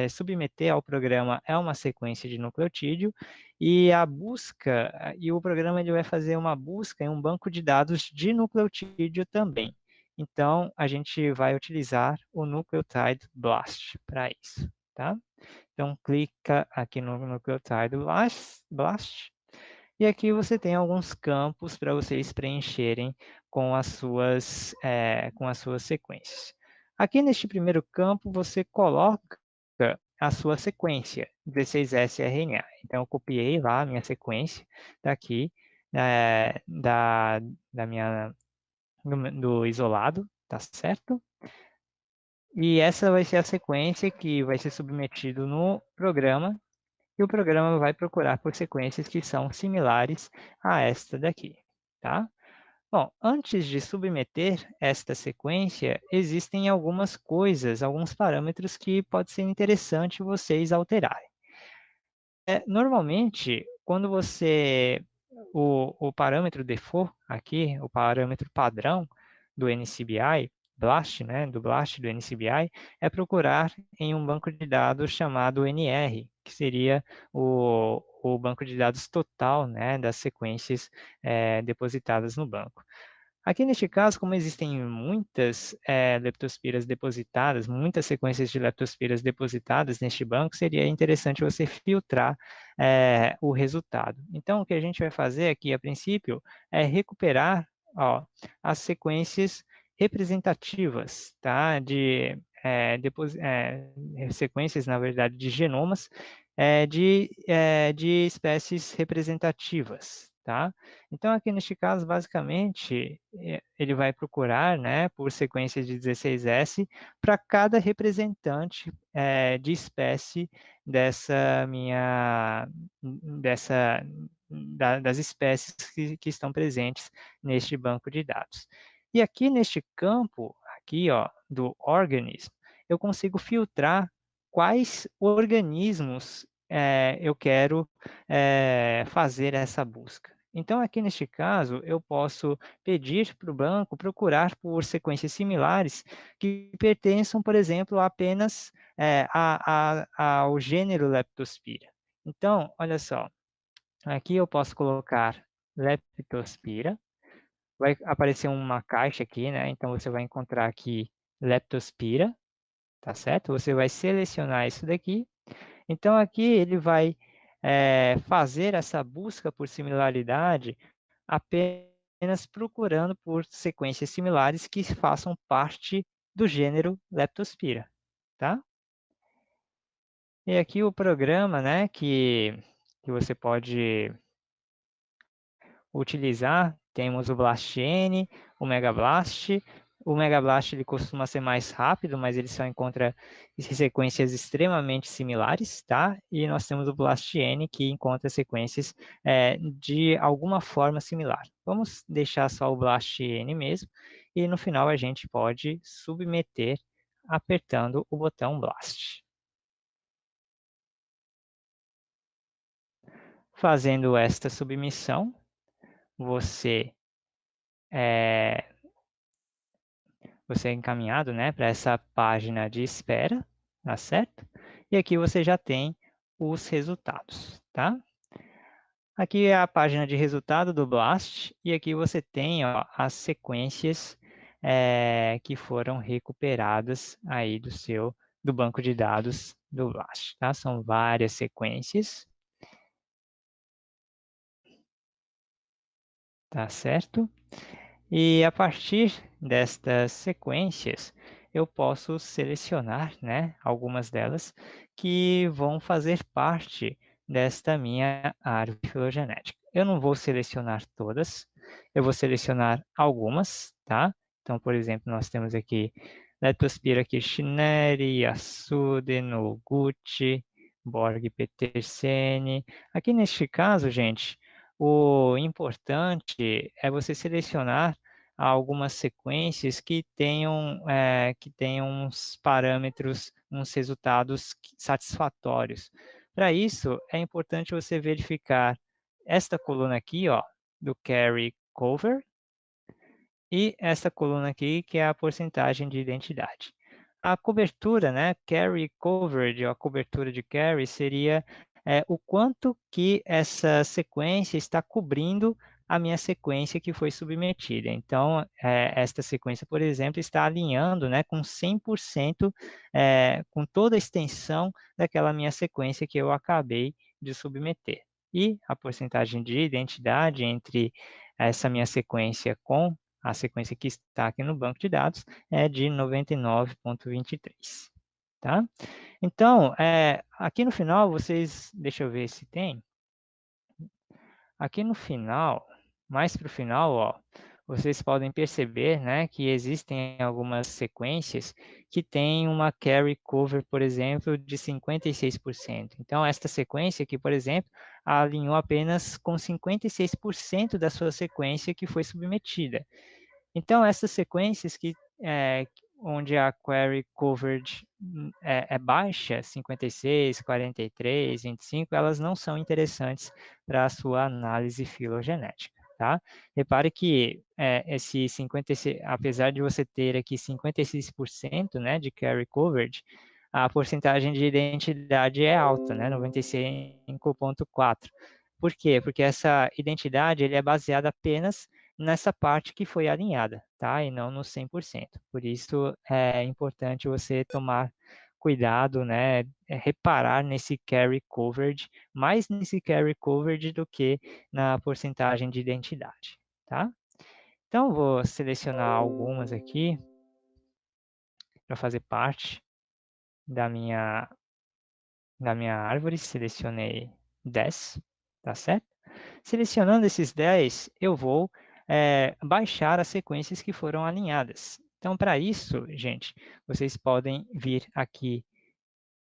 submeter ao programa é uma sequência de nucleotídeo, e a busca, e o programa ele vai fazer uma busca em um banco de dados de nucleotídeo também. Então, a gente vai utilizar o Nucleotide BLAST para isso, tá? Então, clica aqui no Nucleotide BLAST, e aqui você tem alguns campos para vocês preencherem com as suas sequências. Aqui neste primeiro campo, você coloca a sua sequência, 16S-RNA. Então, eu copiei lá a minha sequência daqui, do isolado, tá certo? E essa vai ser a sequência que vai ser submetido no programa, e o programa vai procurar por sequências que são similares a esta daqui, tá? Bom, antes de submeter esta sequência, existem algumas coisas, alguns parâmetros que pode ser interessante vocês alterarem. Normalmente, quando o parâmetro default aqui, o parâmetro padrão do NCBI, BLAST, né, do BLAST do NCBI, é procurar em um banco de dados chamado NR, que seria o banco de dados total, né, das sequências depositadas no banco. Aqui neste caso, como existem muitas leptospiras depositadas, muitas sequências de leptospiras depositadas neste banco, seria interessante você filtrar o resultado. Então, o que a gente vai fazer aqui, a princípio, é recuperar as sequências representativas, tá? Sequências, na verdade, de genomas de espécies representativas, tá? Então, aqui neste caso, basicamente, ele vai procurar, né, por sequências de 16S para cada representante de espécie das espécies que estão presentes neste banco de dados. E aqui neste campo, aqui, ó, do organismo, eu consigo filtrar quais organismos eu quero fazer essa busca. Então, aqui neste caso, eu posso pedir para o banco procurar por sequências similares que pertençam, por exemplo, apenas ao gênero Leptospira. Então, olha só, aqui eu posso colocar Leptospira, vai aparecer uma caixa aqui, né? Então, você vai encontrar aqui Leptospira, tá certo? Você vai selecionar isso daqui. Então, aqui ele vai fazer essa busca por similaridade apenas procurando por sequências similares que façam parte do gênero Leptospira, tá? E aqui o programa, né, que você pode utilizar, temos o BLASTN, o MegaBLAST. O MegaBLAST ele costuma ser mais rápido, mas ele só encontra sequências extremamente similares, tá? E nós temos o BLASTN, que encontra sequências de alguma forma similar. Vamos deixar só o BLASTN mesmo, e no final a gente pode submeter apertando o botão BLAST. Fazendo esta submissão, você é encaminhado, né, para essa página de espera, tá certo? E aqui você já tem os resultados, tá? Aqui é a página de resultado do BLAST, e aqui você tem as sequências que foram recuperadas aí do banco de dados do BLAST, tá? São várias sequências, tá certo? E a partir destas sequências, eu posso selecionar, né, algumas delas que vão fazer parte desta minha árvore filogenética. Eu não vou selecionar todas, eu vou selecionar algumas, tá? Então, por exemplo, nós temos aqui Leptospira kirchneri, Yasude, Noguchi, Borg Petersen. Aqui neste caso, gente, o importante é você selecionar algumas sequências que tenham uns parâmetros, uns resultados satisfatórios. Para isso, é importante você verificar esta coluna aqui, ó, do carry cover, e essa coluna aqui, que é a porcentagem de identidade. A cobertura, né, carry coverage, a cobertura de carry, seria o quanto que essa sequência está cobrindo a minha sequência que foi submetida. Então, esta sequência, por exemplo, está alinhando, né, com 100%, com toda a extensão daquela minha sequência que eu acabei de submeter. E a porcentagem de identidade entre essa minha sequência com a sequência que está aqui no banco de dados é de 99,23, tá? Então, aqui no final, deixa eu ver se tem. Aqui no final, mais para o final, ó, vocês podem perceber, né, que existem algumas sequências que têm uma carry cover, por exemplo, de 56%. Então, esta sequência aqui, por exemplo, alinhou apenas com 56% da sua sequência que foi submetida. Então, essas sequências onde a query coverage é baixa, 56, 43, 25, elas não são interessantes para a sua análise filogenética, tá? Repare que esse 56, apesar de você ter aqui 56%, né, de carry coverage, a porcentagem de identidade é alta, né, 95,4%. Por quê? Porque essa identidade ele é baseada apenas nessa parte que foi alinhada, tá? E não no 100%. Por isso é importante você tomar cuidado, né? Reparar nesse carry coverage, mais nesse carry coverage do que na porcentagem de identidade, tá? Então, vou selecionar algumas aqui para fazer parte da minha árvore. Selecionei 10, tá certo? Selecionando esses 10, eu vou baixar as sequências que foram alinhadas. Então, para isso, gente, vocês podem vir aqui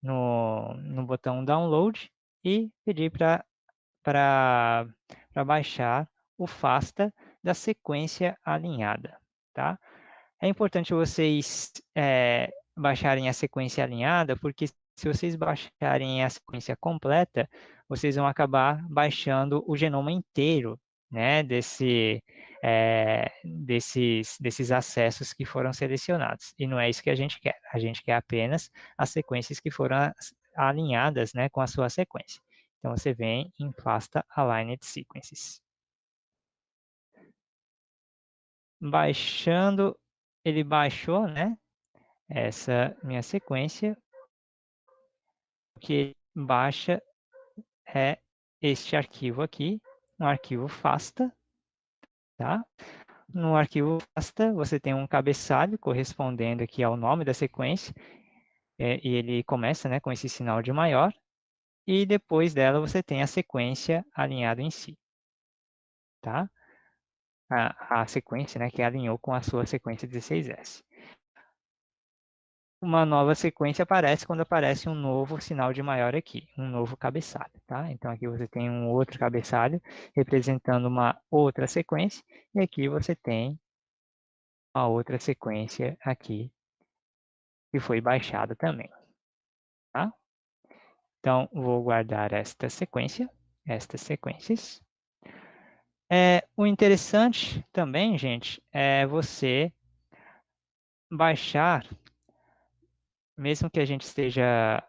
no botão Download e pedir para baixar o FASTA da sequência alinhada, tá? É importante vocês baixarem a sequência alinhada, porque se vocês baixarem a sequência completa, vocês vão acabar baixando o genoma inteiro, né, desses acessos que foram selecionados. E não é isso que a gente quer. A gente quer apenas as sequências que foram alinhadas, né, com a sua sequência. Então, você vem em pasta Aligned Sequences. Baixando, ele baixou, né, essa minha sequência. O que baixa é este arquivo aqui, um arquivo FASTA, tá? No arquivo FASTA, você tem um cabeçalho correspondendo aqui ao nome da sequência, e ele começa, né, com esse sinal de maior, e depois dela você tem a sequência alinhada em si, tá? A sequência, né, que alinhou com a sua sequência 16S. Uma nova sequência aparece quando aparece um novo sinal de maior aqui, um novo cabeçalho, tá? Então aqui você tem um outro cabeçalho representando uma outra sequência, e aqui você tem a outra sequência aqui que foi baixada também, tá? Então vou guardar esta sequência, estas sequências. O interessante também, gente, é você baixar, mesmo que a gente esteja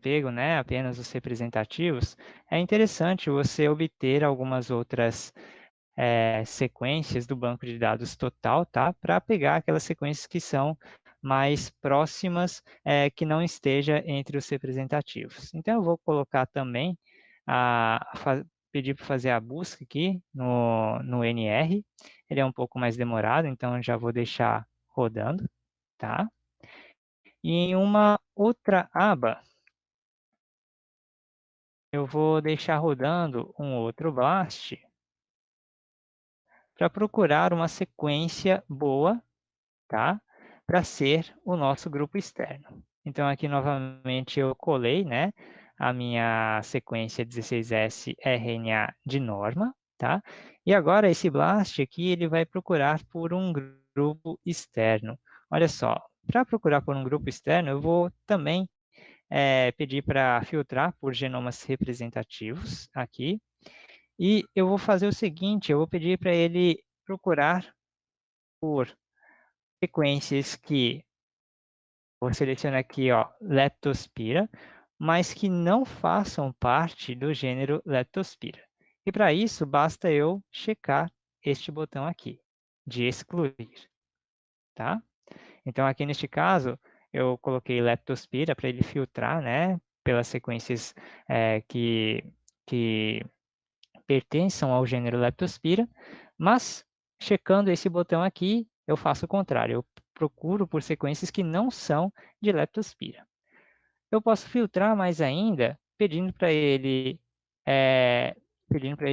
pego, né, apenas os representativos, é interessante você obter algumas outras sequências do banco de dados total, tá? Para pegar aquelas sequências que são mais próximas, que não esteja entre os representativos. Então, eu vou colocar também, pedir para fazer a busca aqui no NR. Ele é um pouco mais demorado, então eu já vou deixar rodando, tá? E em uma outra aba, eu vou deixar rodando um outro BLAST para procurar uma sequência boa, tá? Para ser o nosso grupo externo. Então, aqui novamente eu colei, né, a minha sequência 16S RNA de norma, tá? E agora esse BLAST aqui, ele vai procurar por um grupo externo. Olha só, para procurar por um grupo externo, eu vou também pedir para filtrar por genomas representativos aqui. E eu vou fazer o seguinte, eu vou pedir para ele procurar por sequências que vou selecionar aqui, ó, Leptospira, mas que não façam parte do gênero Leptospira. E para isso, basta eu checar este botão aqui, de excluir, tá? Então, aqui neste caso, eu coloquei Leptospira para ele filtrar, né, pelas sequências que pertençam ao gênero Leptospira, mas checando esse botão aqui, eu faço o contrário, eu procuro por sequências que não são de Leptospira. Eu posso filtrar mais ainda, pedindo para ele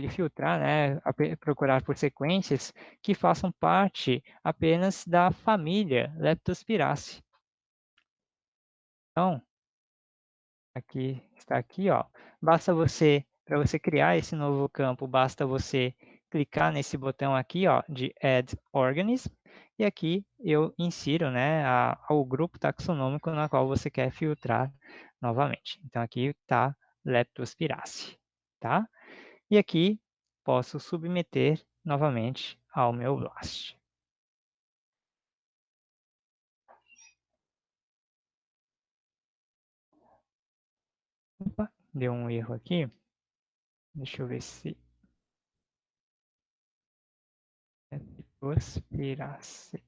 filtrar, né, procurar por sequências que façam parte apenas da família Leptospiraceae. Então, aqui está aqui, ó. Para você criar esse novo campo, basta você clicar nesse botão aqui, ó, de Add Organism, e aqui eu insiro, né, o grupo taxonômico na qual você quer filtrar novamente. Então aqui está Leptospiraceae, tá? E aqui posso submeter novamente ao meu BLAST. Opa, deu um erro aqui. Deixa eu ver se Leptospiraceae.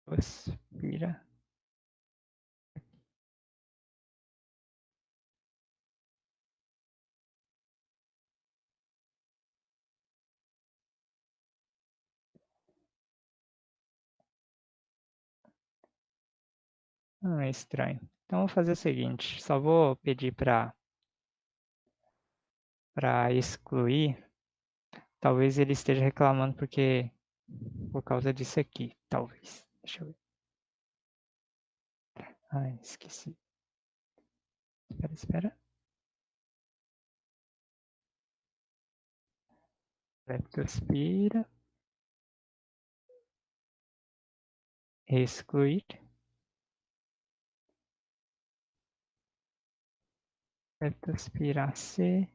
Leptospira. Ah, é estranho. Então, vou fazer o seguinte, só vou pedir para excluir. Talvez ele esteja reclamando por causa disso aqui, talvez. Deixa eu ver. Ai, esqueci. Espera. Leptospira. Excluir. Leptospiraceae.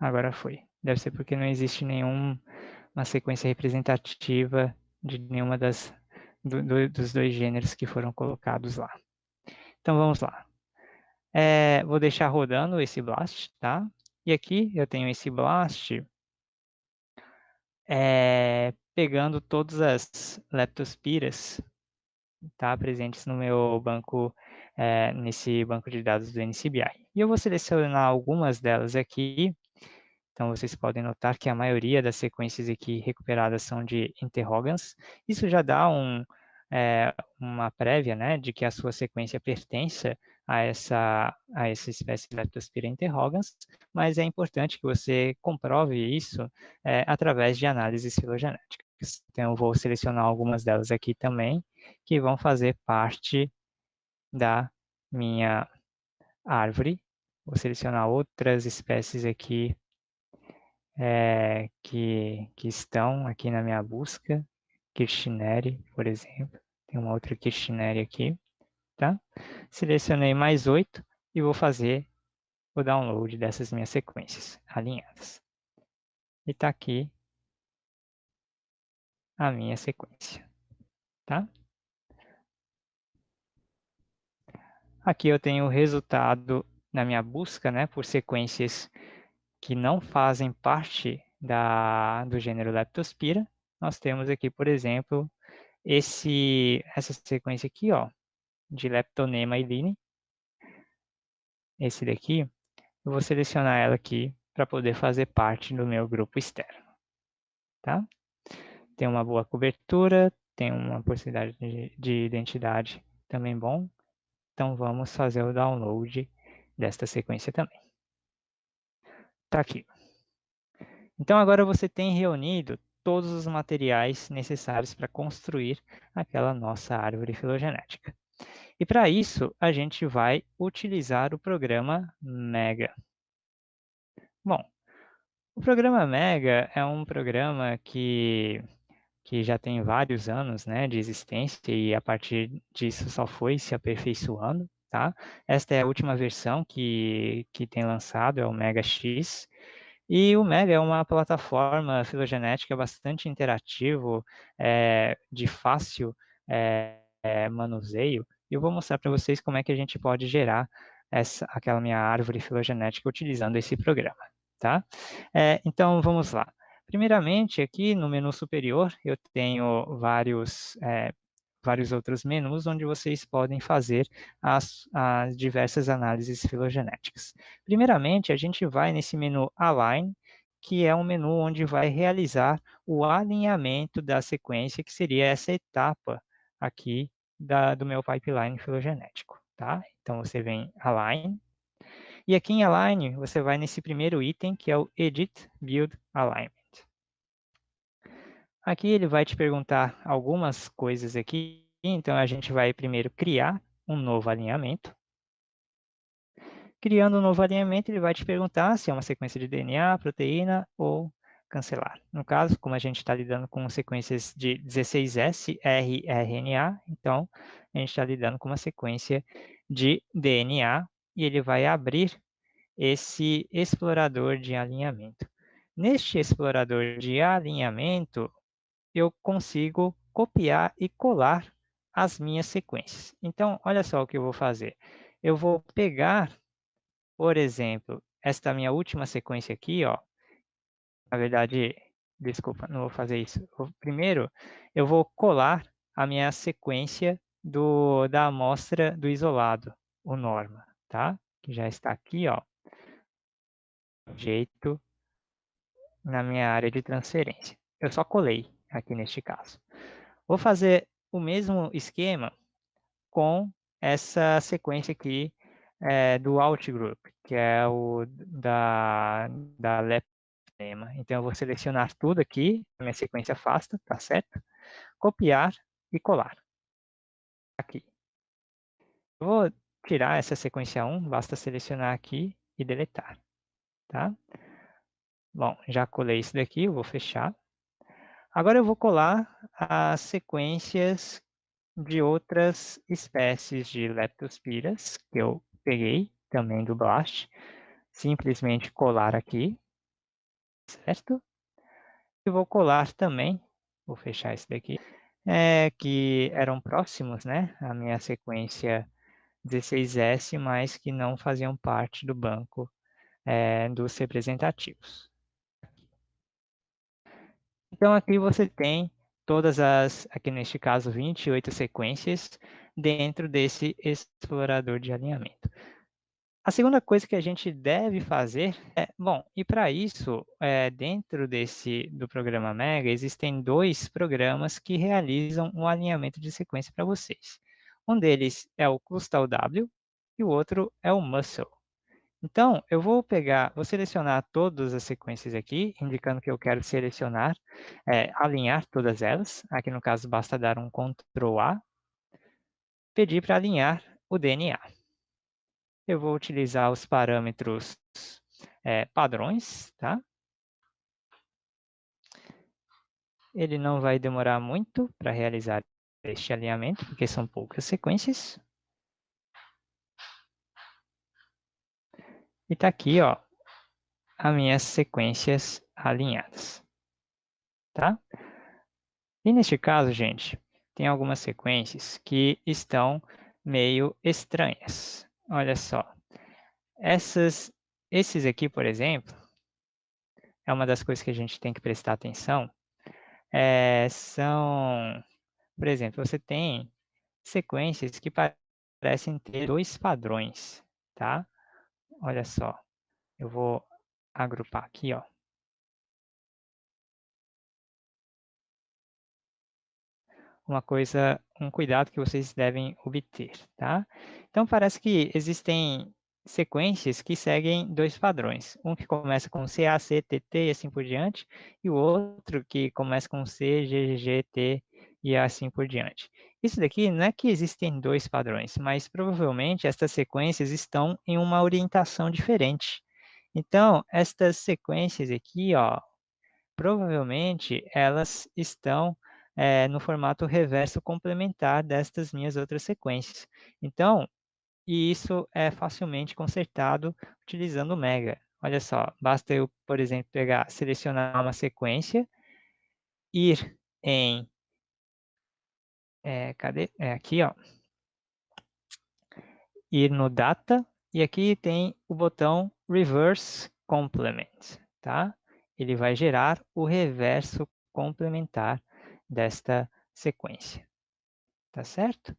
Agora foi. Deve ser porque não existe nenhuma sequência representativa de nenhuma dos dois gêneros que foram colocados lá. Então vamos lá. Vou deixar rodando esse BLAST, tá? E aqui eu tenho esse BLAST pegando todas as leptospiras, tá, presentes no meu banco, nesse banco de dados do NCBI. E eu vou selecionar algumas delas aqui. Então, vocês podem notar que a maioria das sequências aqui recuperadas são de interrogans. Isso já dá uma prévia, né, de que a sua sequência pertence a essa espécie de Leptospira interrogans, mas é importante que você comprove isso através de análises filogenéticas. Então, eu vou selecionar algumas delas aqui também, que vão fazer parte da minha árvore. Vou selecionar outras espécies aqui que estão aqui na minha busca. Kirchneri, por exemplo. Tem uma outra Kirchneri aqui, tá? Selecionei mais 8 e vou fazer o download dessas minhas sequências alinhadas. E está aqui a minha sequência, tá? Aqui eu tenho o resultado da minha busca, né, por sequências que não fazem parte do gênero Leptospira. Nós temos aqui, por exemplo, essa sequência aqui, ó, de Leptonema iline. Esse daqui, eu vou selecionar ela aqui para poder fazer parte do meu grupo externo, tá? Tem uma boa cobertura, tem uma possibilidade de identidade também bom. Então, vamos fazer o download desta sequência também. Tá aqui. Então, agora você tem reunido todos os materiais necessários para construir aquela nossa árvore filogenética. E para isso, a gente vai utilizar o programa Mega. Bom, o programa Mega é um programa que já tem vários anos, né, de existência e a partir disso só foi se aperfeiçoando, tá? Esta é a última versão que tem lançado, é o Mega X. E o Mega é uma plataforma filogenética bastante interativo, de fácil manuseio. E eu vou mostrar para vocês como é que a gente pode gerar aquela minha árvore filogenética utilizando esse programa, tá? Então, vamos lá. Primeiramente, aqui no menu superior, eu tenho vários outros menus onde vocês podem fazer as diversas análises filogenéticas. Primeiramente, a gente vai nesse menu Align, que é um menu onde vai realizar o alinhamento da sequência, que seria essa etapa aqui do meu pipeline filogenético, tá? Então, você vem Align, e aqui em Align, você vai nesse primeiro item, que é o Edit Build Alignment. Aqui ele vai te perguntar algumas coisas aqui, então a gente vai primeiro criar um novo alinhamento. Criando um novo alinhamento, ele vai te perguntar se é uma sequência de DNA, proteína ou cancelar. No caso, como a gente está lidando com sequências de 16S, rRNA, então a gente está lidando com uma sequência de DNA e ele vai abrir esse explorador de alinhamento. Neste explorador de alinhamento, eu consigo copiar e colar as minhas sequências. Então, olha só o que eu vou fazer. Eu vou pegar, por exemplo, esta minha última sequência aqui, ó. Na verdade, desculpa, não vou fazer isso. Primeiro, eu vou colar a minha sequência da amostra do isolado, o norma, tá? Que já está aqui, ó, jeito na minha área de transferência. Eu só colei aqui neste caso. Vou fazer o mesmo esquema com essa sequência aqui do Outgroup, que é o da leptema. Então, eu vou selecionar tudo aqui, a minha sequência afasta, tá certo? Copiar e colar aqui. Eu vou tirar essa sequência 1, basta selecionar aqui e deletar, tá? Bom, já colei isso daqui, eu vou fechar. Agora eu vou colar as sequências de outras espécies de leptospiras que eu peguei também do BLAST, simplesmente colar aqui, certo? E vou colar também, vou fechar esse daqui, que eram próximos, né, à minha sequência 16S, mas que não faziam parte do banco dos representativos. Então aqui você tem todas aqui neste caso, 28 sequências dentro desse explorador de alinhamento. A segunda coisa que a gente deve fazer e para isso, dentro do programa Mega, existem dois programas que realizam um alinhamento de sequência para vocês. Um deles é o ClustalW e o outro é o Muscle. Então, vou selecionar todas as sequências aqui, indicando que eu quero selecionar, alinhar todas elas. Aqui no caso, basta dar um Ctrl A, pedir para alinhar o DNA. Eu vou utilizar os parâmetros padrões, tá? Ele não vai demorar muito para realizar este alinhamento, porque são poucas sequências. E está aqui, ó, as minhas sequências alinhadas, tá? E neste caso, gente, tem algumas sequências que estão meio estranhas. Olha só, esses aqui, por exemplo, é uma das coisas que a gente tem que prestar atenção, por exemplo, você tem sequências que parecem ter dois padrões, tá? Olha só, eu vou agrupar aqui, ó. Um cuidado que vocês devem obter, tá? Então, parece que existem sequências que seguem dois padrões. Um que começa com CA, C, T, T e assim por diante, e o outro que começa com C, G, G, T e assim por diante. Isso daqui não é que existem dois padrões, mas provavelmente estas sequências estão em uma orientação diferente. Então, estas sequências aqui, ó, provavelmente elas estão no formato reverso complementar destas minhas outras sequências. Então, e isso é facilmente consertado utilizando o Mega. Olha só, basta eu, por exemplo, selecionar uma sequência, ir em, cadê? Aqui, ó, ir no Data, e aqui tem o botão Reverse Complement, tá? Ele vai gerar o reverso complementar desta sequência, tá certo?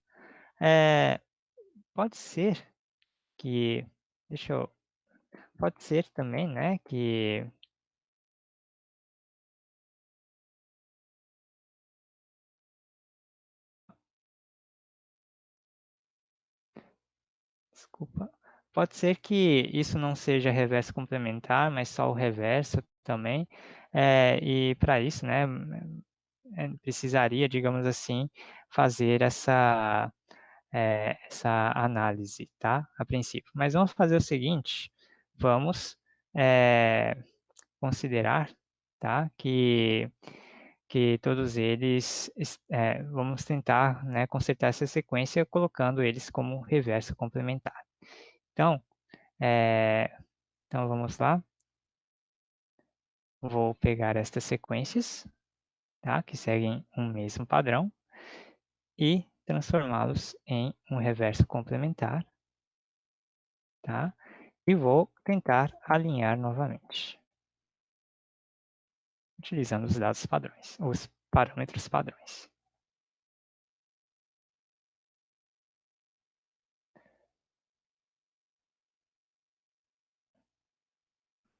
Pode ser que, pode ser também, né, que desculpa. Pode ser que isso não seja reverso complementar, mas só o reverso também. E para isso, né, precisaria, digamos assim, fazer essa análise, tá? A princípio. Mas vamos fazer o seguinte, vamos considerar, tá? Que todos eles, vamos tentar, né, consertar essa sequência colocando eles como reverso complementar. Então, então vamos lá. Vou pegar estas sequências, tá, que seguem um mesmo padrão, e transformá-los em um reverso complementar, tá? E vou tentar alinhar novamente, utilizando os dados padrões, os parâmetros padrões.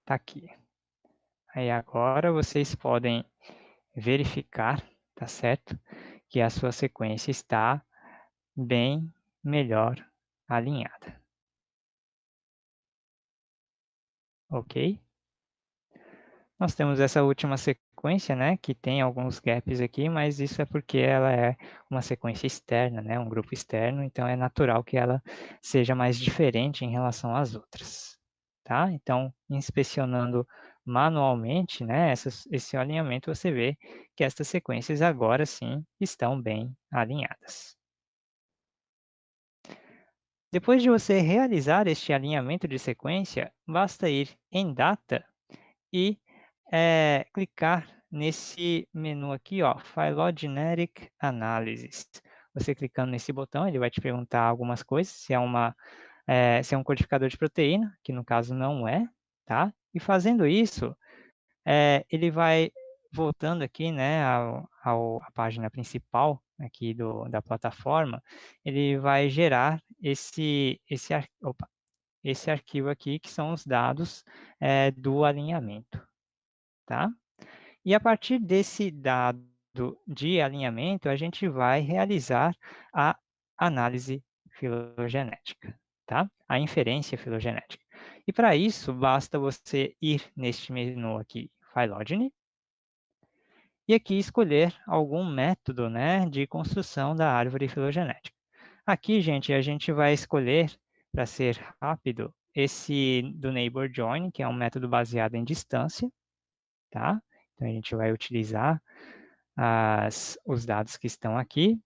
Tá aqui. Aí agora vocês podem verificar, tá certo? Que a sua sequência está bem melhor alinhada. Ok? Nós temos essa última sequência, né, que tem alguns gaps aqui, mas isso é porque ela é uma sequência externa, né, um grupo externo, então é natural que ela seja mais diferente em relação às outras, tá? Então, inspecionando manualmente, né, esse alinhamento, você vê que estas sequências agora sim estão bem alinhadas. Depois de você realizar este alinhamento de sequência, basta ir em Data e clicar nesse menu aqui, ó, Phylogenetic Analysis. Você clicando nesse botão, ele vai te perguntar algumas coisas, se é um codificador de proteína, que no caso não é, tá? E fazendo isso, ele vai voltando aqui, né, à página principal aqui da plataforma, ele vai gerar esse arquivo aqui, que são os dados do alinhamento, tá? E a partir desse dado de alinhamento, a gente vai realizar a análise filogenética, tá? A inferência filogenética. E para isso, basta você ir neste menu aqui, Phylogeny, e aqui escolher algum método, né, de construção da árvore filogenética. Aqui, gente, a gente vai escolher, para ser rápido, esse do Neighbor Join, que é um método baseado em distância, tá? Então, a gente vai utilizar os dados que estão aqui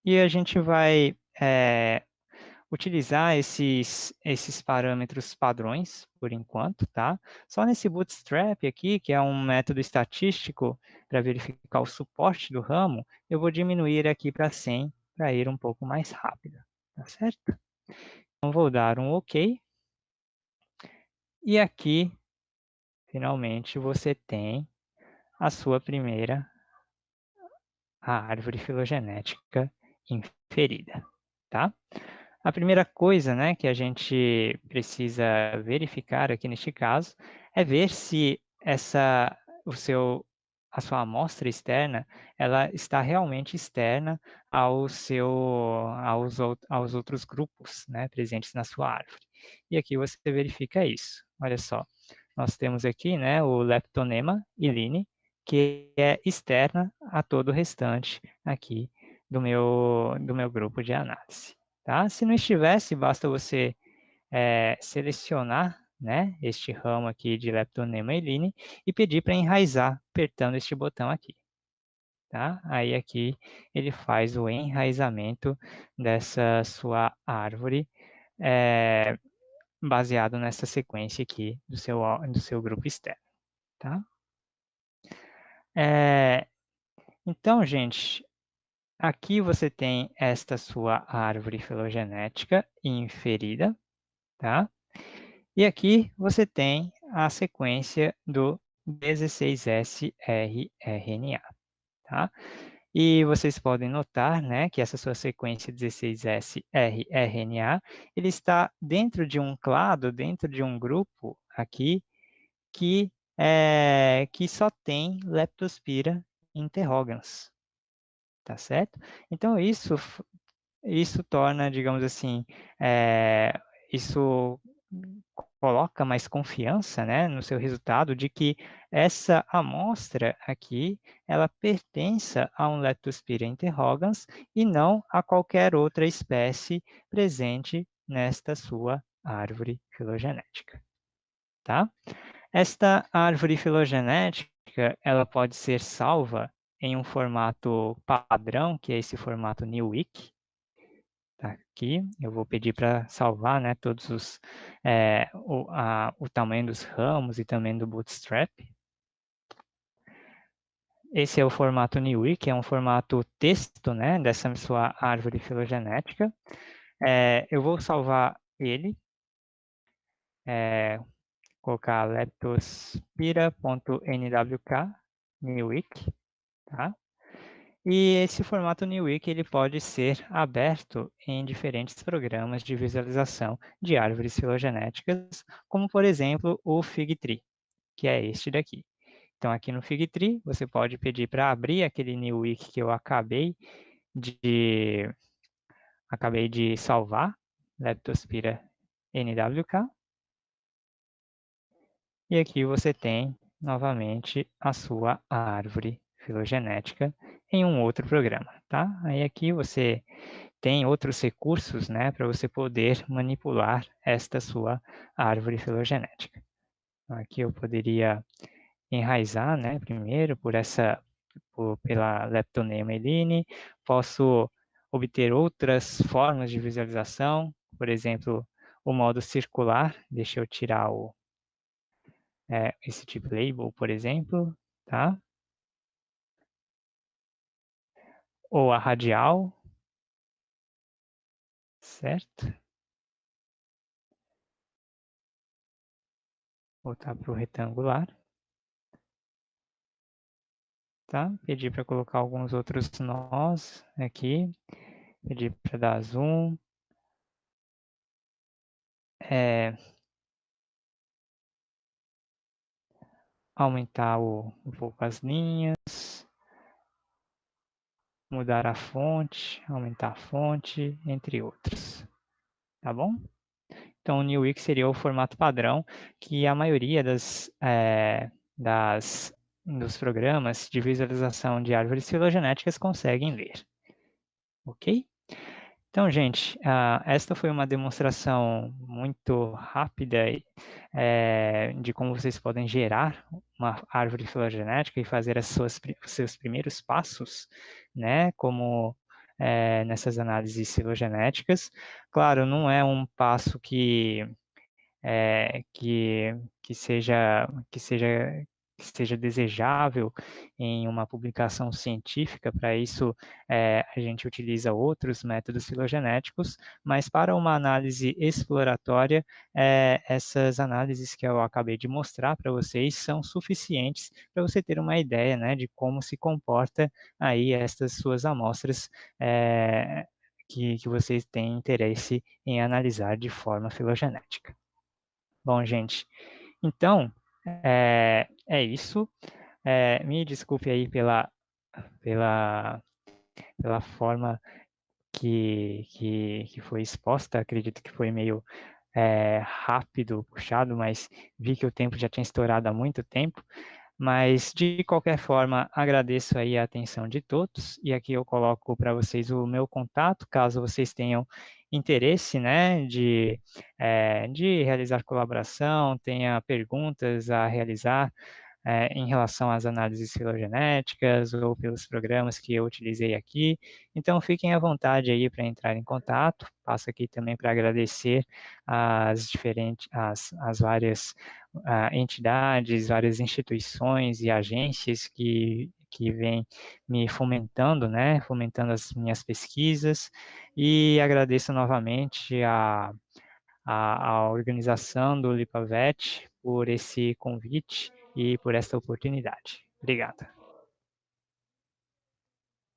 e a gente vai utilizar esses parâmetros padrões por enquanto, tá? Só nesse Bootstrap aqui, que é um método estatístico para verificar o suporte do ramo, eu vou diminuir aqui para 100 para ir um pouco mais rápido, tá certo? Então, vou dar um OK. E aqui, finalmente, você tem a sua primeira árvore filogenética inferida, tá? A primeira coisa, né, que a gente precisa verificar aqui neste caso é ver se a sua amostra externa, ela está realmente externa aos outros grupos, né, presentes na sua árvore. e aqui você verifica isso. Olha só, nós temos aqui, né, o Leptonema iline, que é externa a todo o restante aqui do meu grupo de análise. Tá? Se não estivesse, basta você selecionar, né, este ramo aqui de Leptonema iline e pedir para enraizar, apertando este botão aqui. Tá? Aí aqui ele faz o enraizamento dessa sua árvore baseado nessa sequência aqui do seu grupo externo. Tá? Então, gente, aqui você tem esta sua árvore filogenética inferida, tá? E aqui você tem a sequência do 16S-rRNA, tá? E vocês podem notar, né, que essa sua sequência 16S-rRNA, ele está dentro de um clado, dentro de um grupo aqui, que só tem Leptospira interrogans, tá certo? Então, isso torna, digamos assim, isso coloca mais confiança, né, no seu resultado de que essa amostra aqui, ela pertença a um Leptospira interrogans e não a qualquer outra espécie presente nesta sua árvore filogenética, tá? Esta árvore filogenética, ela pode ser salva em um formato padrão, que é esse formato NeoWiki. Tá aqui, eu vou pedir para salvar, né, todos o tamanho dos ramos e também do Bootstrap. Esse é o formato NeoWiki, é um formato texto, né, dessa sua árvore filogenética. Eu vou salvar ele, colocar leptospira.nwk, NeoWiki, tá? E esse formato NeoWiki ele pode ser aberto em diferentes programas de visualização de árvores filogenéticas, como por exemplo o Figtree, que é este daqui. Então aqui no Figtree você pode pedir para abrir aquele NeoWiki que eu acabei de salvar, Leptospira NWK. E aqui você tem novamente a sua árvore filogenética em um outro programa, tá? Aí aqui você tem outros recursos, né, para você poder manipular esta sua árvore filogenética. Aqui eu poderia enraizar, né, primeiro pela Leptonema iline, posso obter outras formas de visualização, por exemplo, o modo circular, deixa eu tirar esse tipo label, por exemplo, tá? Ou a radial, certo? Voltar para o retangular. Tá? Pedir para colocar alguns outros nós aqui. Pedir para dar zoom. Aumentar um pouco as linhas. Mudar a fonte, aumentar a fonte, entre outros. Tá bom? Então, o NeoWiki seria o formato padrão que a maioria dos programas de visualização de árvores filogenéticas conseguem ler. Ok? Então, gente, esta foi uma demonstração muito rápida de como vocês podem gerar uma árvore filogenética e fazer os seus primeiros passos, né, como nessas análises filogenéticas. Claro, não é um passo que seja desejável em uma publicação científica. Para isso, a gente utiliza outros métodos filogenéticos, mas para uma análise exploratória, essas análises que eu acabei de mostrar para vocês são suficientes para você ter uma ideia, né, de como se comporta aí estas suas amostras que vocês têm interesse em analisar de forma filogenética. Bom, gente, então, é isso. Me desculpe aí pela forma que foi exposta, acredito que foi meio rápido, puxado, mas vi que o tempo já tinha estourado há muito tempo. Mas, de qualquer forma, agradeço aí a atenção de todos e aqui eu coloco para vocês o meu contato, caso vocês tenham interesse, né, de realizar colaboração, tenha perguntas a realizar, em relação às análises filogenéticas ou pelos programas que eu utilizei aqui. Então, fiquem à vontade aí para entrar em contato. Passo aqui também para agradecer as várias entidades, várias instituições e agências que vêm me fomentando, né, fomentando as minhas pesquisas, e agradeço novamente a organização do Lipavet por esse convite e por esta oportunidade. Obrigado.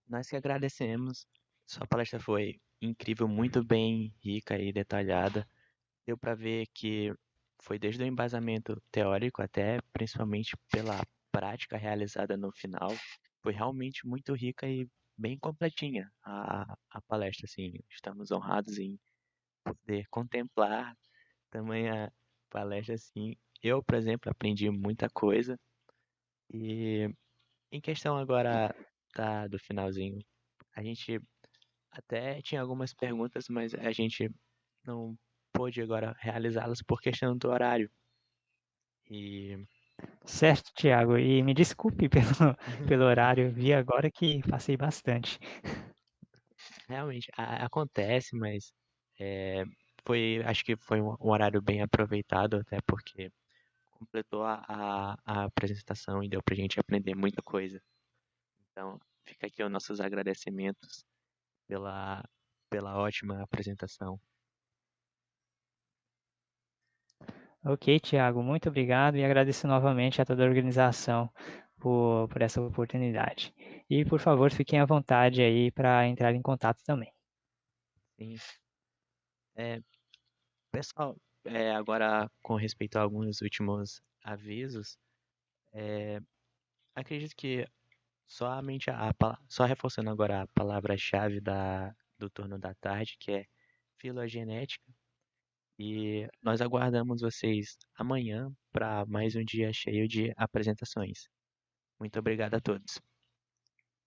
Nós que agradecemos. Sua palestra foi incrível, muito bem rica e detalhada. Deu para ver que foi desde o embasamento teórico até principalmente pela prática realizada no final. Foi realmente muito rica e bem completinha a palestra, assim. Estamos honrados em poder contemplar tamanha palestra, assim. Eu, por exemplo, aprendi muita coisa. E em questão agora do finalzinho, a gente até tinha algumas perguntas, mas a gente não pôde agora realizá-las por questão do horário. E Certo, Tiago, e me desculpe pelo horário, vi agora que passei bastante. realmente acontece, mas é, acho que foi um horário bem aproveitado, até porque completou a apresentação e deu pra gente aprender muita coisa. Então, fica aqui os nossos agradecimentos pela, pela ótima apresentação. Ok, Tiago, muito obrigado e agradeço novamente a toda a organização por essa oportunidade. E, por favor, fiquem à vontade aí para entrar em contato também. Sim. É, pessoal, agora com respeito a alguns últimos avisos, acredito que somente só reforçando agora a palavra-chave do turno da tarde, que é filogenética, e nós aguardamos vocês amanhã para mais um dia cheio de apresentações. Muito obrigado a todos.